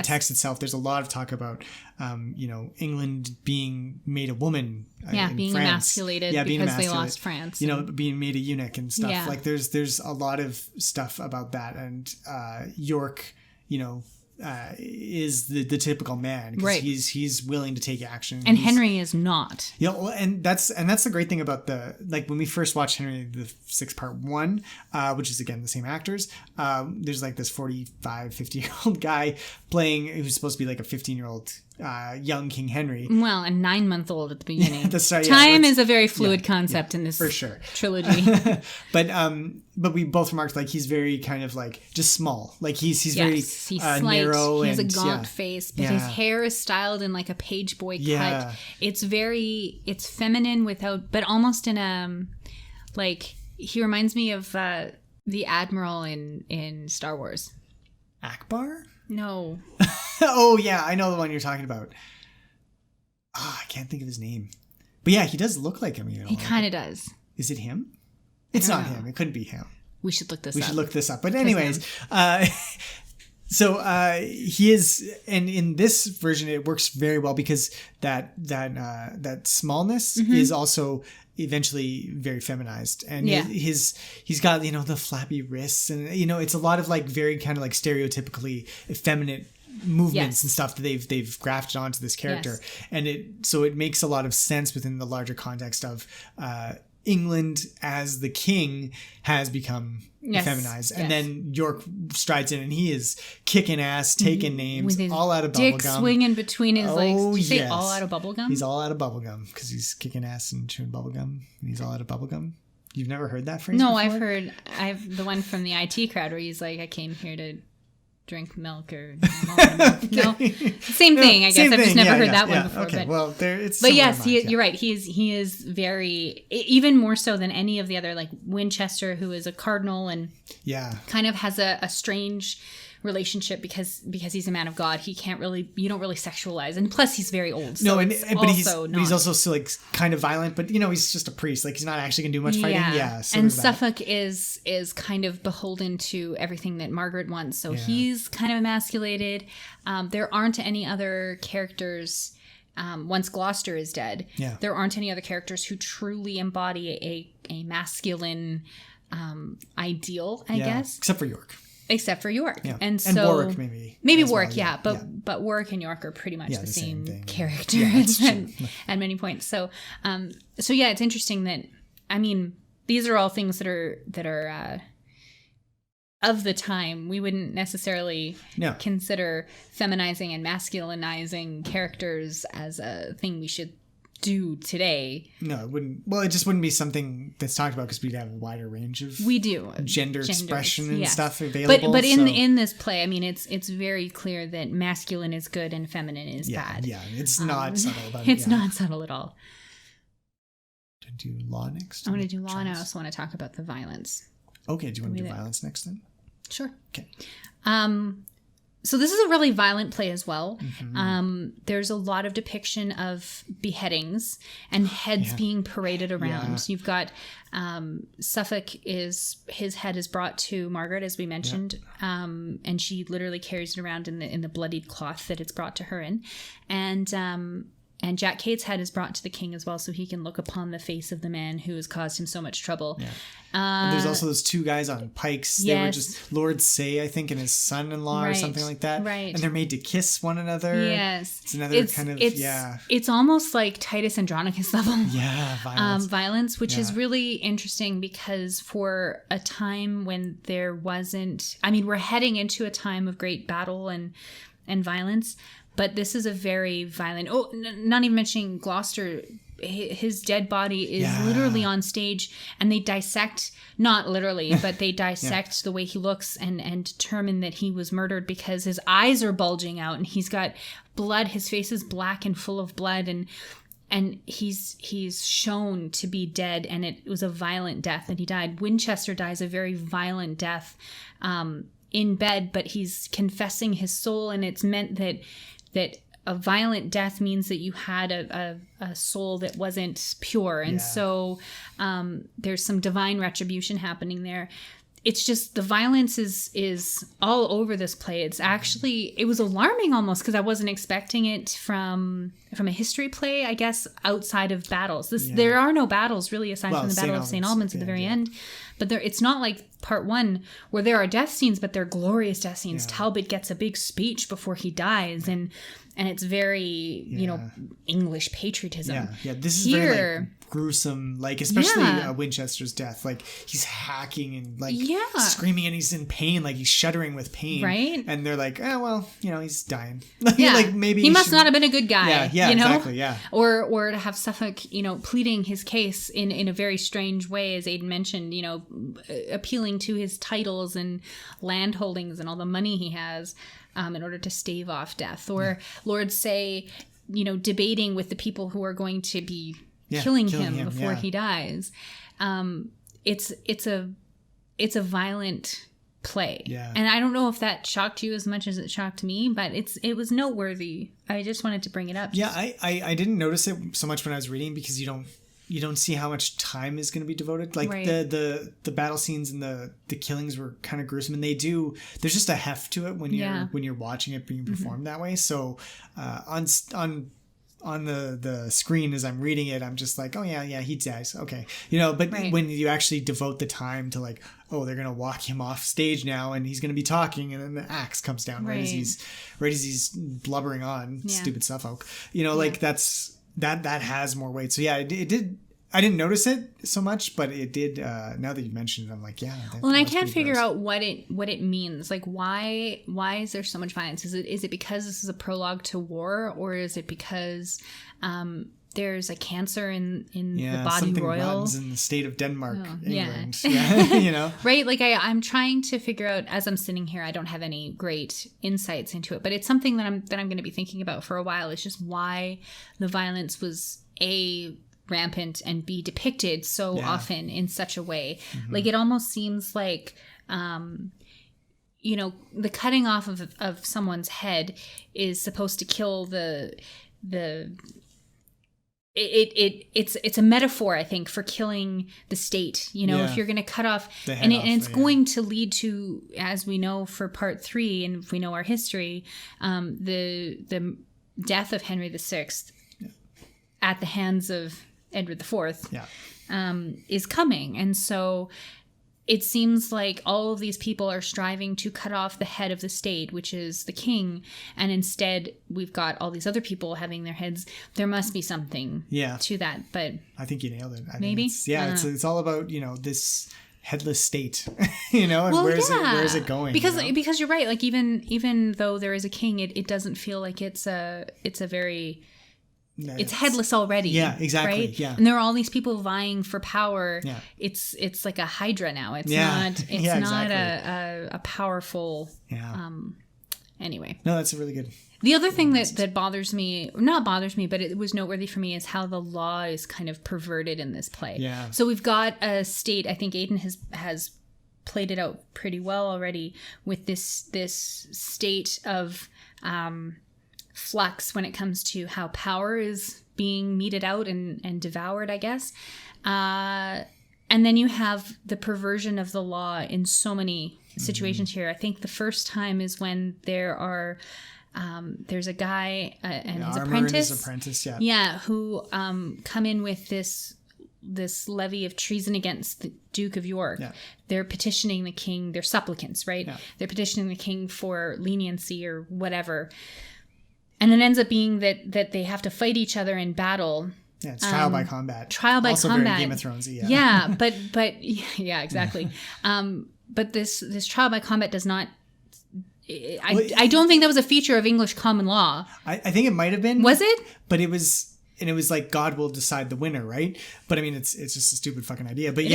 text itself. There's a lot of talk about, England being made a woman. Being France. emasculated because they lost France. Being made a eunuch and stuff. Yeah. Like there's a lot of stuff about that, and York, is the typical man, because right. he's willing to take action, and Henry is not. Yeah, well, and that's the great thing about when we first watched Henry VI Part 1, which is again the same actors. There's like this 45, 50-year-old guy playing, who's supposed to be like a 15-year-old young King Henry. Well, and 9-month-old at the beginning. At the start, Time is a very fluid concept in this for sure trilogy. But we both remarked like he's very kind of like just small. Like he's very he's slight. narrow. He has a and, gaunt face, but his hair is styled in like a page boy cut. It's feminine but almost in a like, he reminds me of the Admiral in Star Wars. Akbar? No. Oh yeah, I know the one you're talking about. I can't think of his name. But yeah, he does look like him. He kind of does. Is it him? It's not him. It couldn't be him. We should look this up. We should look this up. But anyways, so he is, and in this version it works very well because that smallness is also eventually very feminized, and he's got the flappy wrists, and it's a lot of like very kind of like stereotypically effeminate movements and stuff that they've grafted onto this character, and it makes a lot of sense within the larger context of England as the king has become feminized, and then York strides in and he is kicking ass, taking names, all out of bubblegum. Dick swinging between his legs. Did you say all out of bubblegum? He's all out of bubblegum because he's kicking ass and chewing bubblegum, and he's all out of bubblegum. You've never heard that phrase? No, before? I've the one from the IT crowd where he's like, I came here to drink milk or milk. No, same thing. I guess I've just never heard that one before. Okay, well, it's. But yes, you're right. He is very, even more so than any of the other, like Winchester, who is a cardinal and kind of has a strange relationship because he's a man of God. You don't really sexualize, and plus he's very old. So but he's also still like kind of violent. But he's just a priest. Like he's not actually gonna do much fighting. Yeah. So and Suffolk is kind of beholden to everything that Margaret wants. So he's kind of emasculated. There aren't any other characters. Once Gloucester is dead, there aren't any other characters who truly embody a masculine ideal. I guess, except for York. Except for York, and Warwick maybe Warwick, but Warwick and York are pretty much the same character at many points. So it's interesting that, I mean, these are all things that are of the time. We wouldn't necessarily consider feminizing and masculinizing characters as a thing we should do today. No, it wouldn't. Well, it just wouldn't be something that's talked about because we'd have a wider range of gender expression and stuff available. But in this play, I mean, it's very clear that masculine is good and feminine is bad. Yeah, it's not subtle about it. It's not subtle at all. To do law next? I want to do law, and I also want to talk about the violence. Okay, do you want to do violence next then? Sure. Okay. So this is a really violent play as well. Mm-hmm. There's a lot of depiction of beheadings and heads being paraded around. Yeah. You've got Suffolk his head is brought to Margaret, as we mentioned, and she literally carries it around in the bloodied cloth that it's brought to her in, and Jack Cade's head is brought to the king as well, so he can look upon the face of the man who has caused him so much trouble. Yeah. There's also those two guys on pikes. They were just Lord Say, I think, and his son-in-law or something like that. Right. And they're made to kiss one another. Yes. It's another kind of, It's almost like Titus Andronicus level. Yeah, violence, which is really interesting because for a time when there wasn't... I mean, we're heading into a time of great battle and violence, but this is a very violent... Oh, not even mentioning Gloucester. His dead body is literally on stage, and they dissect, not literally, but they dissect the way he looks and determine that he was murdered because his eyes are bulging out and he's got blood. His face is black and full of blood, and he's shown to be dead, and it was a violent death that he died. Winchester dies a very violent death in bed, but he's confessing his soul, and it's meant that a violent death means that you had a soul that wasn't pure. And so there's some divine retribution happening there. It's just the violence is all over this play. It was alarming almost because I wasn't expecting it from a history play, I guess, outside of battles. There are no battles really aside from the Battle of St. Albans at the very end. But it's not like part one where there are death scenes, but they're glorious death scenes. Talbot gets a big speech before he dies, and it's very, English patriotism. Yeah. This is very like gruesome, like especially Winchester's death. Like he's hacking and like screaming, and he's in pain, like he's shuddering with pain. Right. And they're like, oh well, he's dying. Like maybe he must not have been a good guy. Yeah, exactly. Yeah. Or to have Suffolk, pleading his case in a very strange way, as Aidan mentioned, appealing to his titles and land holdings and all the money he has. In order to stave off death, or Lord Say, debating with the people who are going to be killing him before he dies. It's a violent play, and I don't know if that shocked you as much as it shocked me, but it was noteworthy. I just wanted to bring it up. I didn't notice it so much when I was reading because you don't see how much time is going to be devoted. Like the battle scenes and the killings were kind of gruesome, and there's just a heft to it when you're watching it being performed that way. So on the screen as I'm reading it, I'm just like, oh yeah, he dies. Okay. But when you actually devote the time to like, oh, they're going to walk him off stage now and he's going to be talking, and then the axe comes down right as he's blubbering on stupid Suffolk, like that has more weight. So it did. I didn't notice it so much, but it did. Now that you mentioned it, I'm like, well, and I can't figure out what it means. Like, why is there so much violence? Is it because this is a prologue to war, or is it because there's a cancer in the body royal? Runs in the state of Denmark, England. Right? Like I'm trying to figure out as I'm sitting here. I don't have any great insights into it, but it's something that I'm going to be thinking about for a while. It's just why the violence was rampant and be depicted so often in such a way. Like it almost seems like the cutting off of someone's head is supposed to kill it's a metaphor, I think, for killing the state. If you're going to cut off and it's going to lead to, as we know for part 3 and if we know our history, the death of Henry VI at the hands of Edward IV is coming. And so it seems like all of these people are striving to cut off the head of the state, which is the king. And instead we've got all these other people having their heads. There must be something to that. But I think you nailed it. Maybe. It's all about, this headless state, and where is it going? Because you're right. Like even though there is a king, it doesn't feel like it's a very... It's headless already. Yeah, exactly. Right? Yeah. And there are all these people vying for power. Yeah. It's like a hydra now. It's not a powerful anyway. No, that's a really good. The other thing that bothers me, not bothers me, but it was noteworthy for me, is how the law is kind of perverted in this play. Yeah. So we've got a state, I think Aidan has played it out pretty well already with this state of flux when it comes to how power is being meted out and devoured, I guess. And then you have the perversion of the law in so many situations here. I think the first time is when there's a guy and his apprentice. Who come in with this levy of treason against the Duke of York. Yeah. They're petitioning the king. They're supplicants, right? Yeah. They're petitioning the king for leniency or whatever. And it ends up being that they have to fight each other in battle. Yeah, it's trial by combat. Also very Game of Thrones-y. Yeah, but yeah, exactly. But this trial by combat does not. I don't think that was a feature of English common law. I think it might have been. Was it? But it was. And it was like God will decide the winner, right? But I mean, it's just a stupid fucking idea. But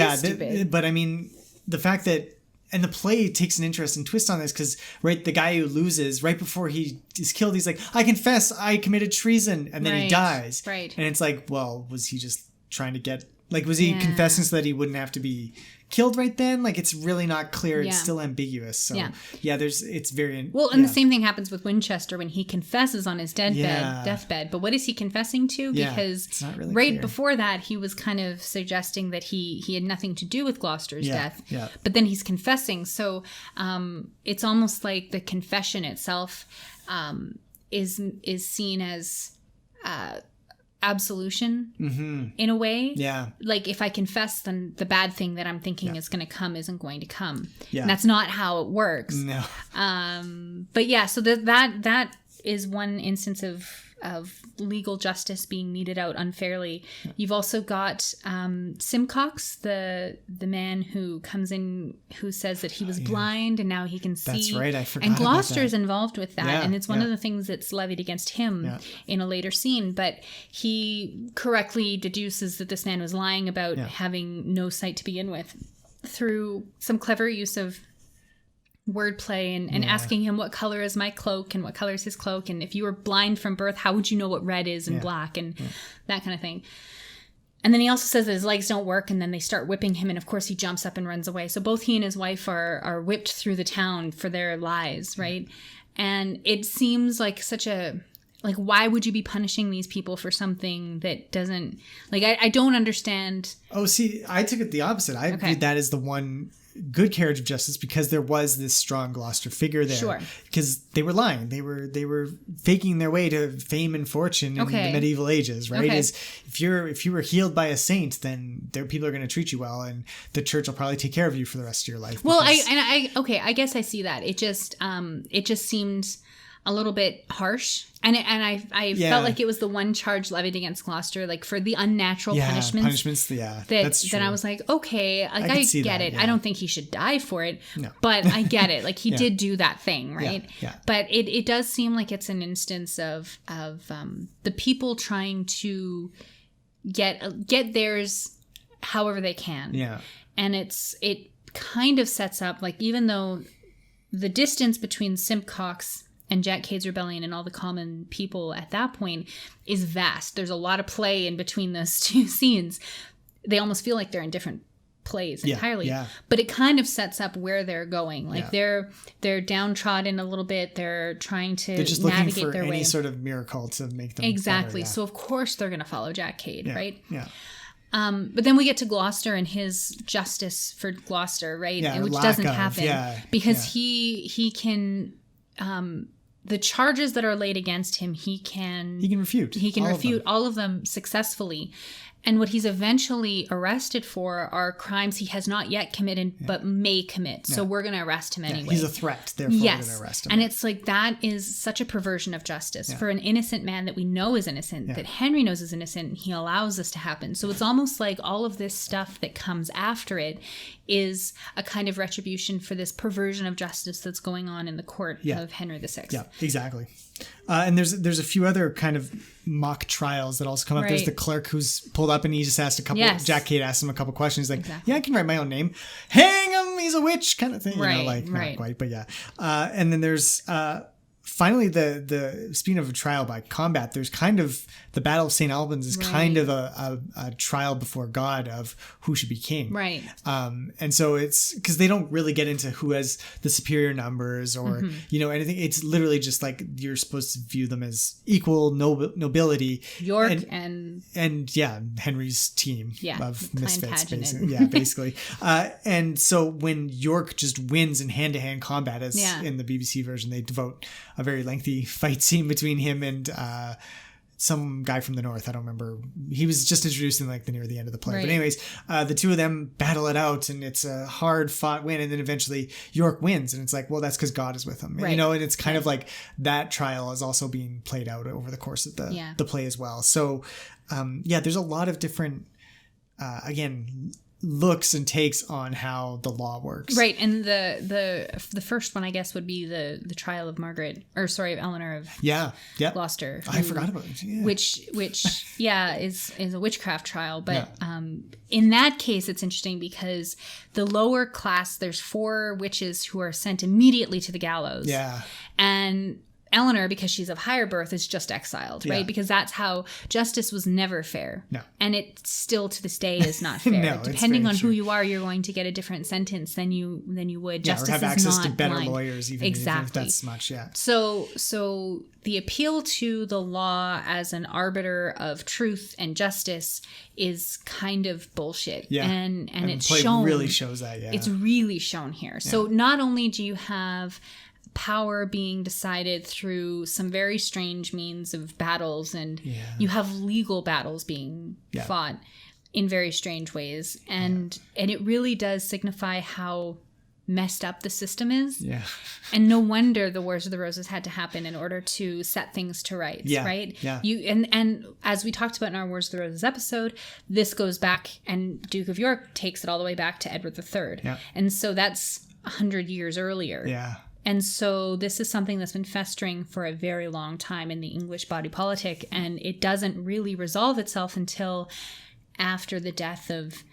but I mean, the fact that. And the play takes an interesting twist on this because, right, the guy who loses, right before he is killed, he's like, I confess, I committed treason. And then he dies. Right. And it's like, well, was he just trying to get Like, was he confessing so that he wouldn't have to be killed right then? Like, it's really not clear. It's still ambiguous. So it's very well. And the same thing happens with Winchester when he confesses on his deathbed. But what is he confessing to? Because it's not really right clear. before that, he was kind of suggesting that he had nothing to do with Gloucester's death. Yeah. But then he's confessing, so it's almost like the confession itself is seen as absolution in a way. Yeah. Like, if I confess, then the bad thing that I'm thinking is going to come isn't going to come. Yeah. And that's not how it works. No. But yeah, so that is one instance of legal justice being meted out unfairly. Yeah. You've also got Simcox, the man who comes in, who says that he was blind and now he can see. That's right, I forgot. And Gloucester's involved with that, and it's one yeah. of the things that's levied against him in a later scene. But he correctly deduces that this man was lying about having no sight to begin with through some clever use of wordplay and asking him what color is my cloak and what color is his cloak, and if you were blind from birth, how would you know what red is and black and that kind of thing. And then he also says that his legs don't work, and then they start whipping him, and of course he jumps up and runs away. So both he and his wife are whipped through the town for their lies, right? And it seems like such a, like, why would you be punishing these people for something that doesn't, like, I don't understand. Oh, see, I took it the opposite. I viewed that as the one good carriage of justice, because there was this strong Gloucester figure there. Sure. Because they were lying. They were faking their way to fame and fortune in the medieval ages, right? Okay. Is if you were healed by a saint, then people are going to treat you well, and the church will probably take care of you for the rest of your life. Well, I guess I see that. It just seemed a little bit harsh, and I felt like it was the one charge levied against Gloucester, like for the unnatural punishments. That's true. Then I was like, okay, like I get it. I don't think he should die for it, but I get it. Like, he did do that thing, right? Yeah. But it does seem like it's an instance of the people trying to get theirs however they can. Yeah. And it kind of sets up, like, even though the distance between Simcox and Jack Cade's rebellion and all the common people at that point is vast. There's a lot of play in between those two scenes. They almost feel like they're in different plays entirely. Yeah. But it kind of sets up where they're going. Like, they're downtrodden a little bit. They're trying to they're just navigate looking for their way. any sort of miracle to make them exactly. better, So of course they're going to follow Jack Cade, right? Yeah. But then we get to Gloucester and his justice for Gloucester, right? Yeah, Which doesn't happen because he can the charges that are laid against him, he can refute. He can refute all of them successfully. And what he's eventually arrested for are crimes he has not yet committed, but may commit. So we're going to arrest him anyway. He's a threat, therefore we're going to arrest him. And it's like, that is such a perversion of justice for an innocent man that we know is innocent, that Henry knows is innocent, and he allows this to happen. So it's almost like all of this stuff that comes after it is a kind of retribution for this perversion of justice that's going on in the court of Henry VI. Yeah, exactly. And there's a few other kind of mock trials that also come up. There's the clerk who's pulled up and he just asked a couple. Jack Cade asked him a couple questions. He's like, yeah, I can write my own name. Hang him, he's a witch, kind of thing. Right, not quite, but yeah. And then there's finally the speaking of a trial by combat, there's kind of the Battle of St. Albans is kind of a trial before God of who should be king. Right. And so it's because they don't really get into who has the superior numbers or, anything. It's literally just like you're supposed to view them as equal nobility. York and Henry's team of misfits, basically. Yeah, basically. And so when York just wins in hand-to-hand combat, as in the BBC version, they devote a very lengthy fight scene between him and some guy from the north. I don't remember. He was just introduced in like near the end of the play. Right. But anyways, the two of them battle it out, and it's a hard fought win. And then eventually York wins, and it's like, well, that's because God is with him. Right. And it's kind of like that trial is also being played out over the course of the play as well. So there's a lot of different looks and takes on how the law works. Right. And the first one, I guess, would be the trial of Eleanor of Gloucester. I forgot about it. Yeah. Which is a witchcraft trial. But in that case, it's interesting because the lower class, there's 4 witches who are sent immediately to the gallows. Yeah. And Eleanor, because she's of higher birth, is just exiled, right? Yeah. Because that's how justice was never fair. No. And it still to this day is not fair. No, it's Depending very on true. who you are, you're going to get a different sentence than you would. Yeah, Justice or have is access not to better blind. lawyers, even if that's much, yeah. So the appeal to the law as an arbiter of truth and justice is kind of bullshit. Yeah. And the it's play shown. really shows that, yeah. It's really shown here. So not only do you have power being decided through some very strange means of battles, and you have legal battles being fought in very strange ways, and it really does signify how messed up the system is. Yeah. And no wonder the Wars of the Roses had to happen in order to set things to rights, right? Yeah. And as we talked about in our Wars of the Roses episode, this goes back, and Duke of York takes it all the way back to Edward III. Yeah. And so that's 100 years earlier. Yeah. And so this is something that's been festering for a very long time in the English body politic, and it doesn't really resolve itself until after the death of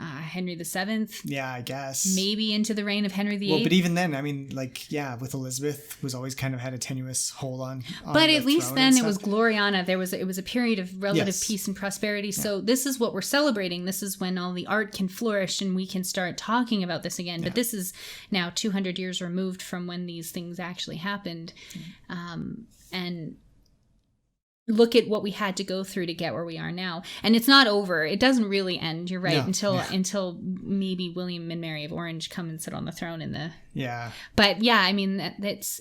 Henry VII. Yeah, I guess. Maybe into the reign of Henry VIII. Well, but even then, I mean, like, yeah, with Elizabeth, was always kind of had a tenuous hold on but the at least throne then and it was stuff. Gloriana. It was a period of relative Yes. peace and prosperity. So this is what we're celebrating. This is when all the art can flourish and we can start talking about this again. But this is now 200 years removed from when these things actually happened. And look at what we had to go through to get where we are now. And it's not over. It doesn't really end. You're right. No. Until maybe William and Mary of Orange come and sit on the throne in the... Yeah. But yeah, I mean, it's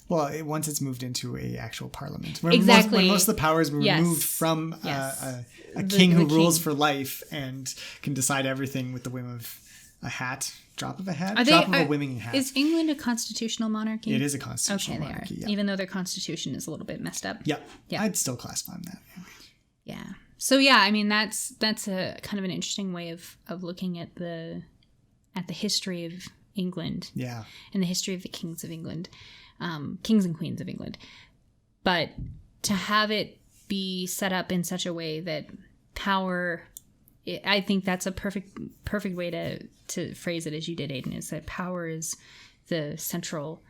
Well, once it's moved into a actual parliament. When Exactly. when most of the powers were Yes. removed from Yes. a king who the rules king. for life and can decide everything with the whim of a hat. Drop of a hat? Are Drop of they, a whimming hat. Is England a constitutional monarchy? It is a constitutional Okay, they monarchy, are. yeah. Even though their constitution is a little bit messed up. Yeah. Yeah. I'd still classify them that. Yeah. So yeah, I mean that's a kind of an interesting way of looking at the history of England. Yeah. And the history of the kings of England, kings and queens of England. But to have it be set up in such a way that power, I think that's a perfect way to phrase it as you did, Aiden, is that power is the central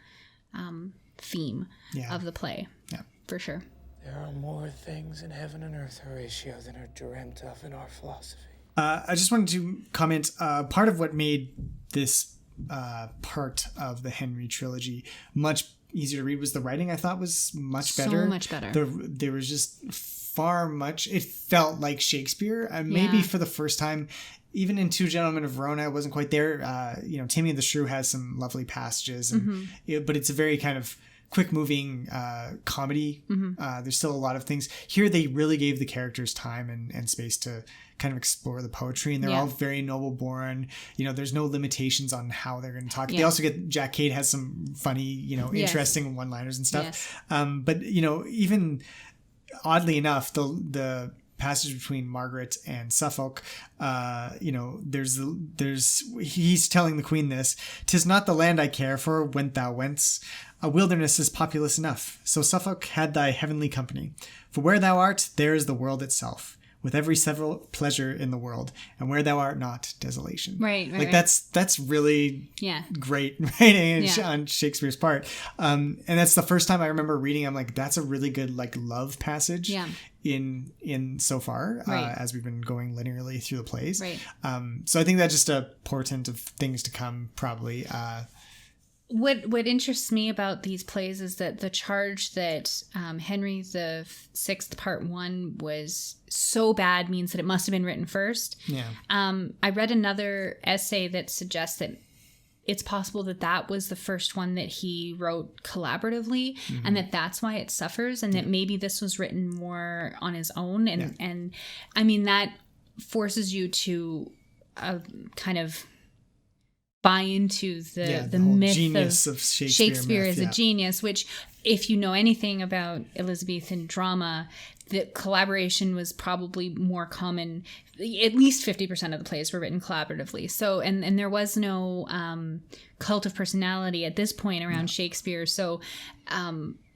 theme of the play. Yeah. For sure. There are more things in heaven and earth, Horatio, than are dreamt of in our philosophy. I just wanted to comment, part of what made this part of the Henry trilogy much easier to read was the writing. I thought was much better. So much better. There was just it felt like Shakespeare, and maybe for the first time, even in Two Gentlemen of Verona, I wasn't quite there. Timmy and the Shrew has some lovely passages, and but it's a very kind of quick moving comedy. There's still a lot of things here. They really gave the characters time and space to kind of explore the poetry, and they're all very noble born. There's no limitations on how they're going to talk. They also get Jack Cade has some funny, interesting one-liners and stuff. But even oddly enough, the passage between Margaret and Suffolk, he's telling the queen this: "'Tis not the land I care for, went thou whence. A wilderness is populous enough. So Suffolk had thy heavenly company. For where thou art, there is the world itself, with every several pleasure in the world, and where thou art not, desolation." Right. That's really great writing on Shakespeare's part. And that's the first time I remember reading. I'm like, that's a really good love passage. In so far as we've been going linearly through the plays. Right. So I think that's just a portent of things to come, probably. What interests me about these plays is that the charge that Henry VI Part 1 was so bad means that it must have been written first. Yeah. I read another essay that suggests that it's possible that was the first one that he wrote collaboratively, and that's why it suffers, and that maybe this was written more on his own. And I mean, that forces you to kind of buy into the myth genius of Shakespeare as a genius, which, if you know anything about Elizabethan drama, the collaboration was probably more common. At least 50% of the plays were written collaboratively. So, and there was no cult of personality at this point around Shakespeare. So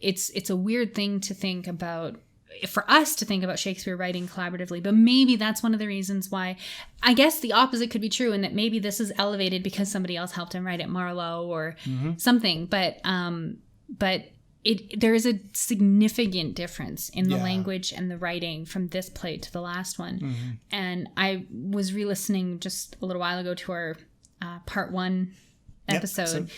it's a weird thing to think about, for us to think about Shakespeare writing collaboratively, but maybe that's one of the reasons why. I guess the opposite could be true, and that maybe this is elevated because somebody else helped him write it, Marlowe or something. But there is a significant difference in the language and the writing from this play to the last one. And I was re-listening just a little while ago to our part 1 episode.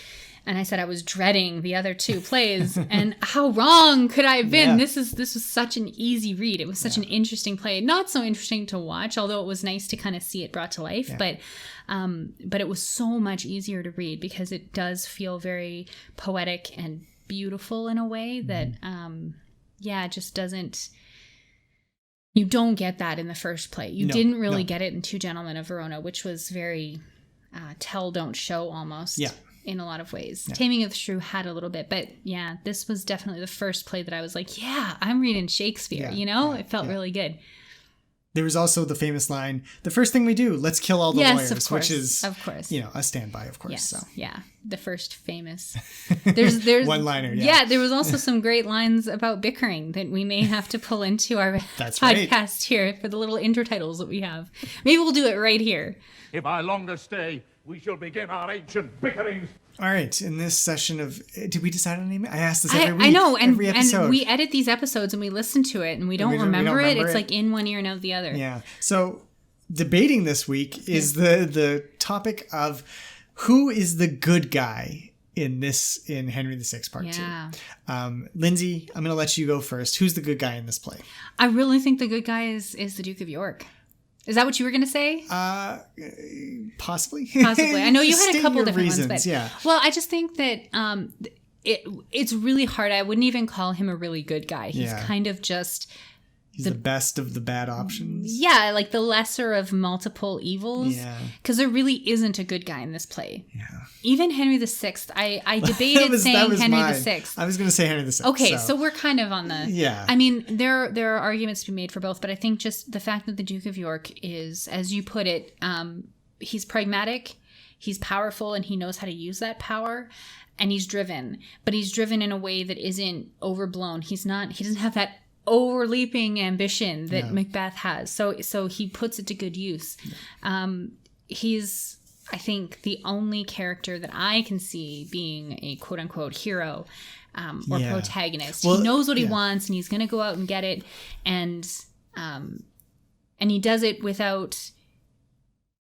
And I said I was dreading the other 2 plays, and how wrong could I have been? Yeah. This was such an easy read. It was such an interesting play. Not so interesting to watch, although it was nice to kind of see it brought to life. Yeah. But it was so much easier to read because it does feel very poetic and beautiful in a way that, it just doesn't. You don't get that in the first play. You didn't really get it in Two Gentlemen of Verona, which was very tell, don't show almost. Yeah. In a lot of ways. Yeah. Taming of the Shrew had a little bit, but this was definitely the first play that I was like, I'm reading Shakespeare, it felt really good. There was also the famous line, the first thing we do, let's kill all the lawyers, of course, which is, of course, a standby, of course. Yes. So. Yeah. The first famous, there's one-liner. Yeah. There was also some great lines about bickering that we may have to pull into our podcast here for the little intertitles that we have. Maybe we'll do it right here. If I longer stay, we shall begin our ancient bickerings. All right, in this session of... Did we decide on a name? I ask this every week. I know, and we edit these episodes and we listen to it and we don't remember it. It's like in one ear and out the other. Yeah. So debating this week is the topic of who is the good guy in Henry VI Part 2. Lindsay, I'm going to let you go first. Who's the good guy in this play? I really think the good guy is the Duke of York. Is that what you were going to say? Possibly. I know you had a couple different reasons, ones, but yeah. Well, I just think that it's really hard. I wouldn't even call him a really good guy. He's kind of just... He's the best of the bad options. Yeah, like the lesser of multiple evils. Yeah. Because there really isn't a good guy in this play. Yeah. Even Henry VI, I debated saying Henry VI. I was going to say Henry VI. Okay, so we're kind of on the... Yeah. I mean, there are arguments to be made for both, but I think just the fact that the Duke of York is, as you put it, he's pragmatic, he's powerful, and he knows how to use that power. And he's driven. But he's driven in a way that isn't overblown. He doesn't have that overleaping ambition that Macbeth has, so he puts it to good use. He's, I think, the only character that I can see being a quote-unquote hero or protagonist. He knows what he wants and he's gonna go out and get it, and he does it without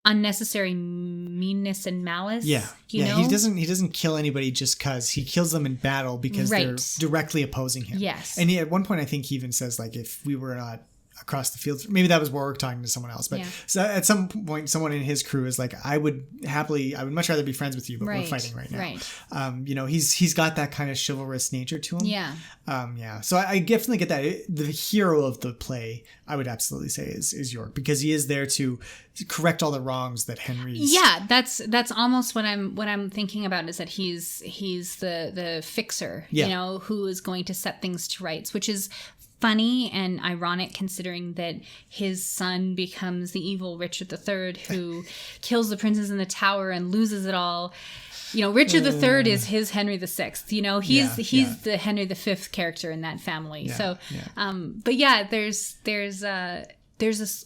unnecessary meanness and malice. Yeah. You know? He doesn't kill anybody just because. He kills them in battle because they're directly opposing him. Yes. And at one point I think he even says, like, if we were not across the field, maybe that was Warwick talking to someone else, but so at some point someone in his crew is like, I would much rather be friends with you, but we're fighting right now. Right. He's got that kind of chivalrous nature to him. Yeah. So I definitely get that. The hero of the play, I would absolutely say, is York, because he is there to correct all the wrongs that Henry's... Yeah, that's almost what I'm thinking about, is that he's the fixer, who is going to set things to rights, which is funny and ironic considering that his son becomes the evil Richard III, who kills the princes in the tower and loses it all. Richard III is his Henry VI. He's the Henry V character in that family. But there's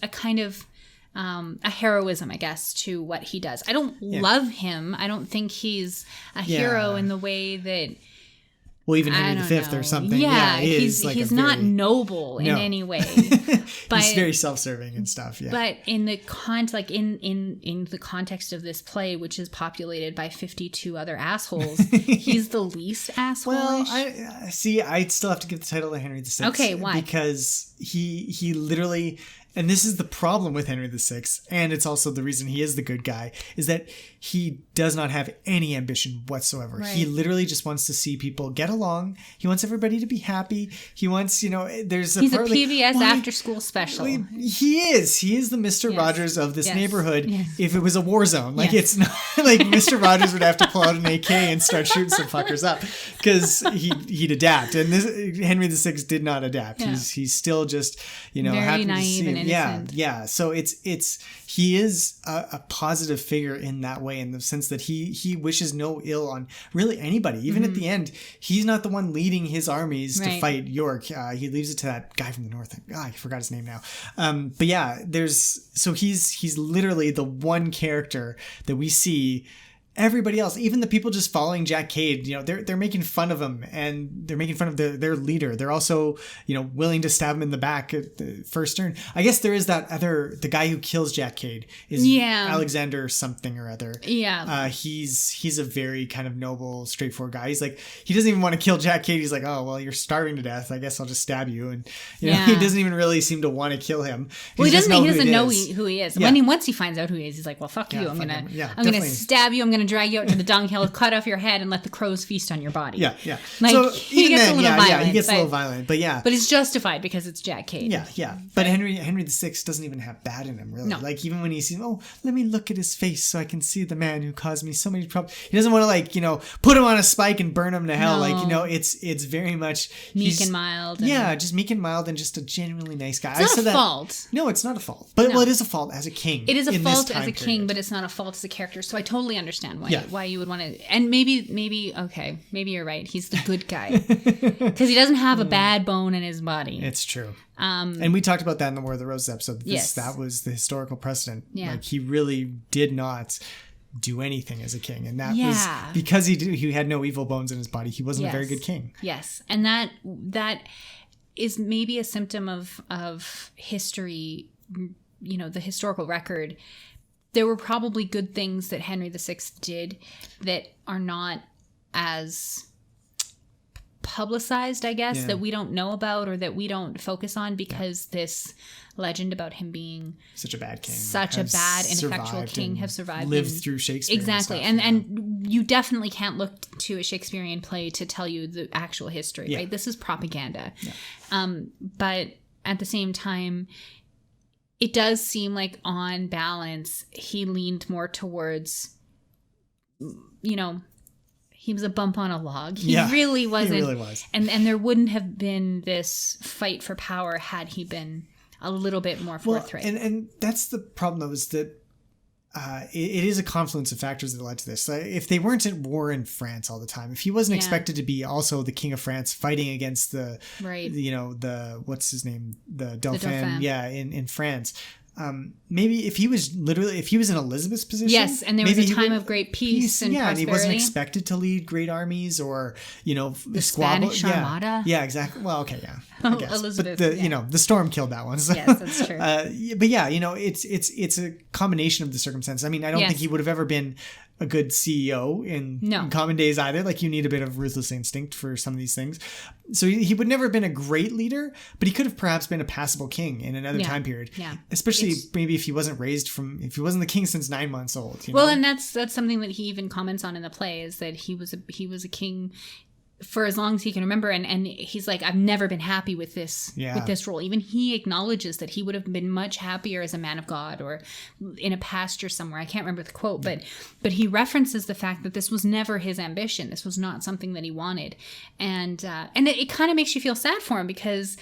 a kind of a heroism, I guess, to what he does. I don't love him. I don't think he's a hero in the way that... Well, even Henry V or something. Yeah, he's not noble in any way. But he's very self-serving and stuff. Yeah. But in the in the context of this play, which is populated by 52 other assholes, he's the least asshole. Well, I still have to give the title to Henry VI. Okay, why? Because he literally. And this is the problem with Henry VI, and it's also the reason he is the good guy, is that he does not have any ambition whatsoever. Right. He literally just wants to see people get along. He wants everybody to be happy. He wants, he's a PBS after-school special. He is the Mr. Rogers of this neighborhood if it was a war zone. It's not like Mr. Rogers would have to pull out an AK and start shooting some fuckers up, because he'd adapt. And Henry VI did not adapt. Yeah. He's still just, very happy naive to see him. and innocent. Yeah. So he is a positive figure in that way, in the sense that he wishes no ill on really anybody. Even at the end, he's not the one leading his armies to fight York. He leaves it to that guy from the north. I forgot his name now. But yeah, he's literally the one character that we see everybody else, even the people just following Jack Cade, they're making fun of him, and they're making fun of their leader. They're also, willing to stab him in the back at the first turn. I guess there is the guy who kills Jack Cade is Alexander something or other. Yeah. He's a very kind of noble, straightforward guy. He's like, he doesn't even want to kill Jack Cade. He's like, oh, well, you're starving to death. I guess I'll just stab you. And he doesn't even really seem to want to kill him. Well, he doesn't know who he is. Yeah. Once he finds out who he is, he's like, well, fuck you. I'm gonna stab you. I'm gonna drag you out to the dunghill, cut off your head, and let the crows feast on your body. Yeah. Like, so he gets a little violent. Yeah, he gets a little violent, but yeah. But it's justified because it's Jack Cade. Yeah. But Henry VI doesn't even have bad in him, really. No. Like, even when he's, let me look at his face so I can see the man who caused me so many problems. He doesn't want to, like, put him on a spike and burn him to hell. No. Like, it's very much meek and mild. Just meek and mild, and just a genuinely nice guy. It's not a fault. No, it's not a fault. But well, it is a fault as a king. It is a fault as a king, but it's not a fault as a character. So I totally understand why you would want to. And maybe you're right. He's the good guy because he doesn't have a bad bone in his body. It's true. And we talked about that in the War of the Roses episode. That was the historical precedent. Yeah. Like, he really did not do anything as a king, and that was because he had no evil bones in his body. He wasn't a very good king. Yes, and that is maybe a symptom of history. The historical record. There were probably good things that Henry VI did that are not as publicized, I guess, that we don't know about or that we don't focus on because this legend about him being such a bad king, such a bad ineffectual king, have survived, lived through Shakespeare, exactly, and you definitely can't look to a Shakespearean play to tell you the actual history, right? This is propaganda, but at the same time, it does seem like on balance he leaned more towards, he was a bump on a log. He really wasn't. He really was. And there wouldn't have been this fight for power had he been a little bit more forthright. Well, and that's the problem, though, is that it is a confluence of factors that led to this. If they weren't at war in France all the time, if he wasn't expected to be also the king of France fighting against the what's his name, the Dauphin. In France. Maybe if he was in Elizabeth's position, yes, and there was a time of great peace and prosperity, and he wasn't expected to lead great armies or the Spanish Armada. Yeah, exactly. Well, okay, yeah, I guess. Elizabeth, but the storm killed that one. So. Yes, that's true. But yeah, it's a combination of the circumstances. I mean, I don't think he would have ever been a good CEO in common days either. Like, you need a bit of ruthless instinct for some of these things. So he would never have been a great leader, but he could have perhaps been a passable king in another time period. Yeah. Especially maybe if he wasn't the king since 9 months old. Well, and that's something that he even comments on in the play, is that he was a king for as long as he can remember, and he's like, I've never been happy with this role. Even he acknowledges that he would have been much happier as a man of God or in a pasture somewhere. I can't remember the quote, but he references the fact that this was never his ambition. This was not something that he wanted, and it kind of makes you feel sad for him because,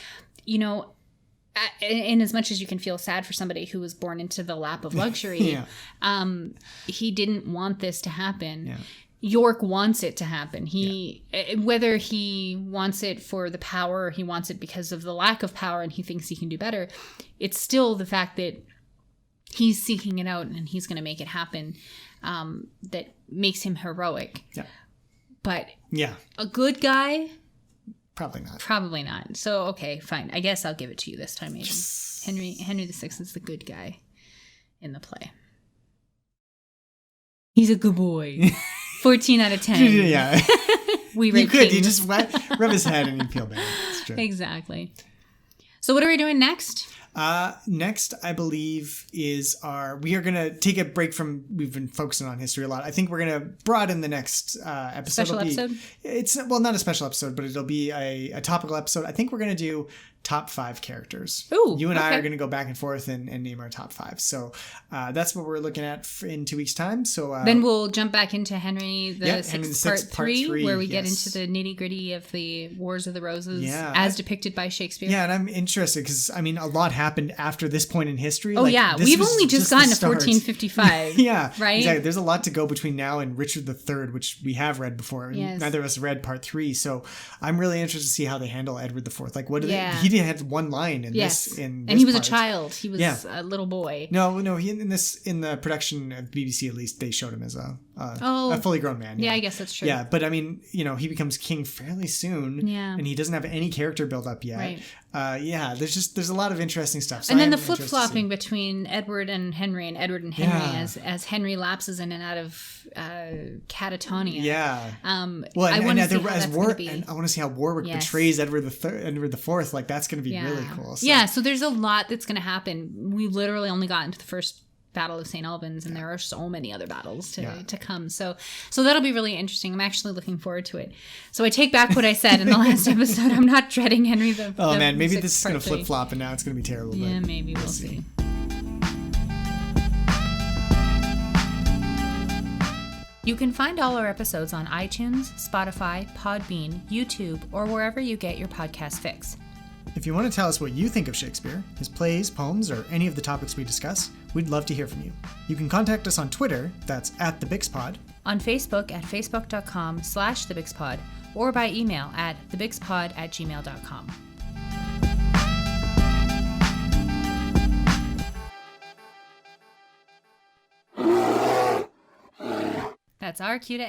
in as much as you can feel sad for somebody who was born into the lap of luxury, he didn't want this to happen. Yeah. York wants it to happen. Whether he wants it for the power or he wants it because of the lack of power and he thinks he can do better, it's still the fact that he's seeking it out and he's going to make it happen that makes him heroic. Yeah. But a good guy? Probably not. So, okay, fine. I guess I'll give it to you this time, Aiden. Yes. Henry VI is the good guy in the play. He's a good boy. 14 out of 10. Yeah. You just rub his head and you feel bad. It's true. Exactly. So what are we doing next? Next, I believe, we are going to take a break from, we've been focusing on history a lot. I think we're going to broaden the next episode. Special episode? It's, well, not a special episode, but it'll be a topical episode. I think we're going to do top 5 characters. Ooh, you and I are going to go back and forth and name our top 5. So that's what we're looking at in 2 weeks' time. So then we'll jump back into Henry the Sixth part 3, where we get into the nitty gritty of the Wars of the Roses as depicted by Shakespeare. Yeah, and I'm interested because, I mean, a lot happened after this point in history. Oh, we've only just gotten to 1455. Yeah, right? Exactly. There's a lot to go between now and Richard III, which we have read before. Yes. Neither of us read part 3, so I'm really interested to see how they handle Edward IV. Like, what do they? He had one line in this. And he was a child. He was a little boy. No. In the production of BBC, at least, they showed him as a a fully grown man. Yeah, I guess that's true. Yeah, but I mean, he becomes king fairly soon. Yeah. And he doesn't have any character build up yet. Right. There's a lot of interesting stuff. So and then the flip flopping between Edward and Henry Yeah. as Henry lapses in and out of catatonia. Yeah. Well, I want to see how that's going to be. And I want to see how Warwick betrays Edward the Fourth. Like, that's going to be really cool. So. Yeah. So there's a lot that's going to happen. We literally only got into the first Battle of St. Albans, and there are so many other battles to come. So that'll be really interesting. I'm actually looking forward to it. So I take back what I said in the last episode. I'm not dreading Henry the Oh man, maybe Sixth this is going to Part 3. flip flop, and now it's going to be terrible. Yeah, maybe we'll see. You can find all our episodes on iTunes, Spotify, Podbean, YouTube, or wherever you get your podcast fix. If you want to tell us what you think of Shakespeare, his plays, poems, or any of the topics we discuss, we'd love to hear from you. You can contact us on Twitter, that's @TheBixPod, on Facebook at facebook.com/TheBixPod, or by email at thebixpod@gmail.com. That's our cue to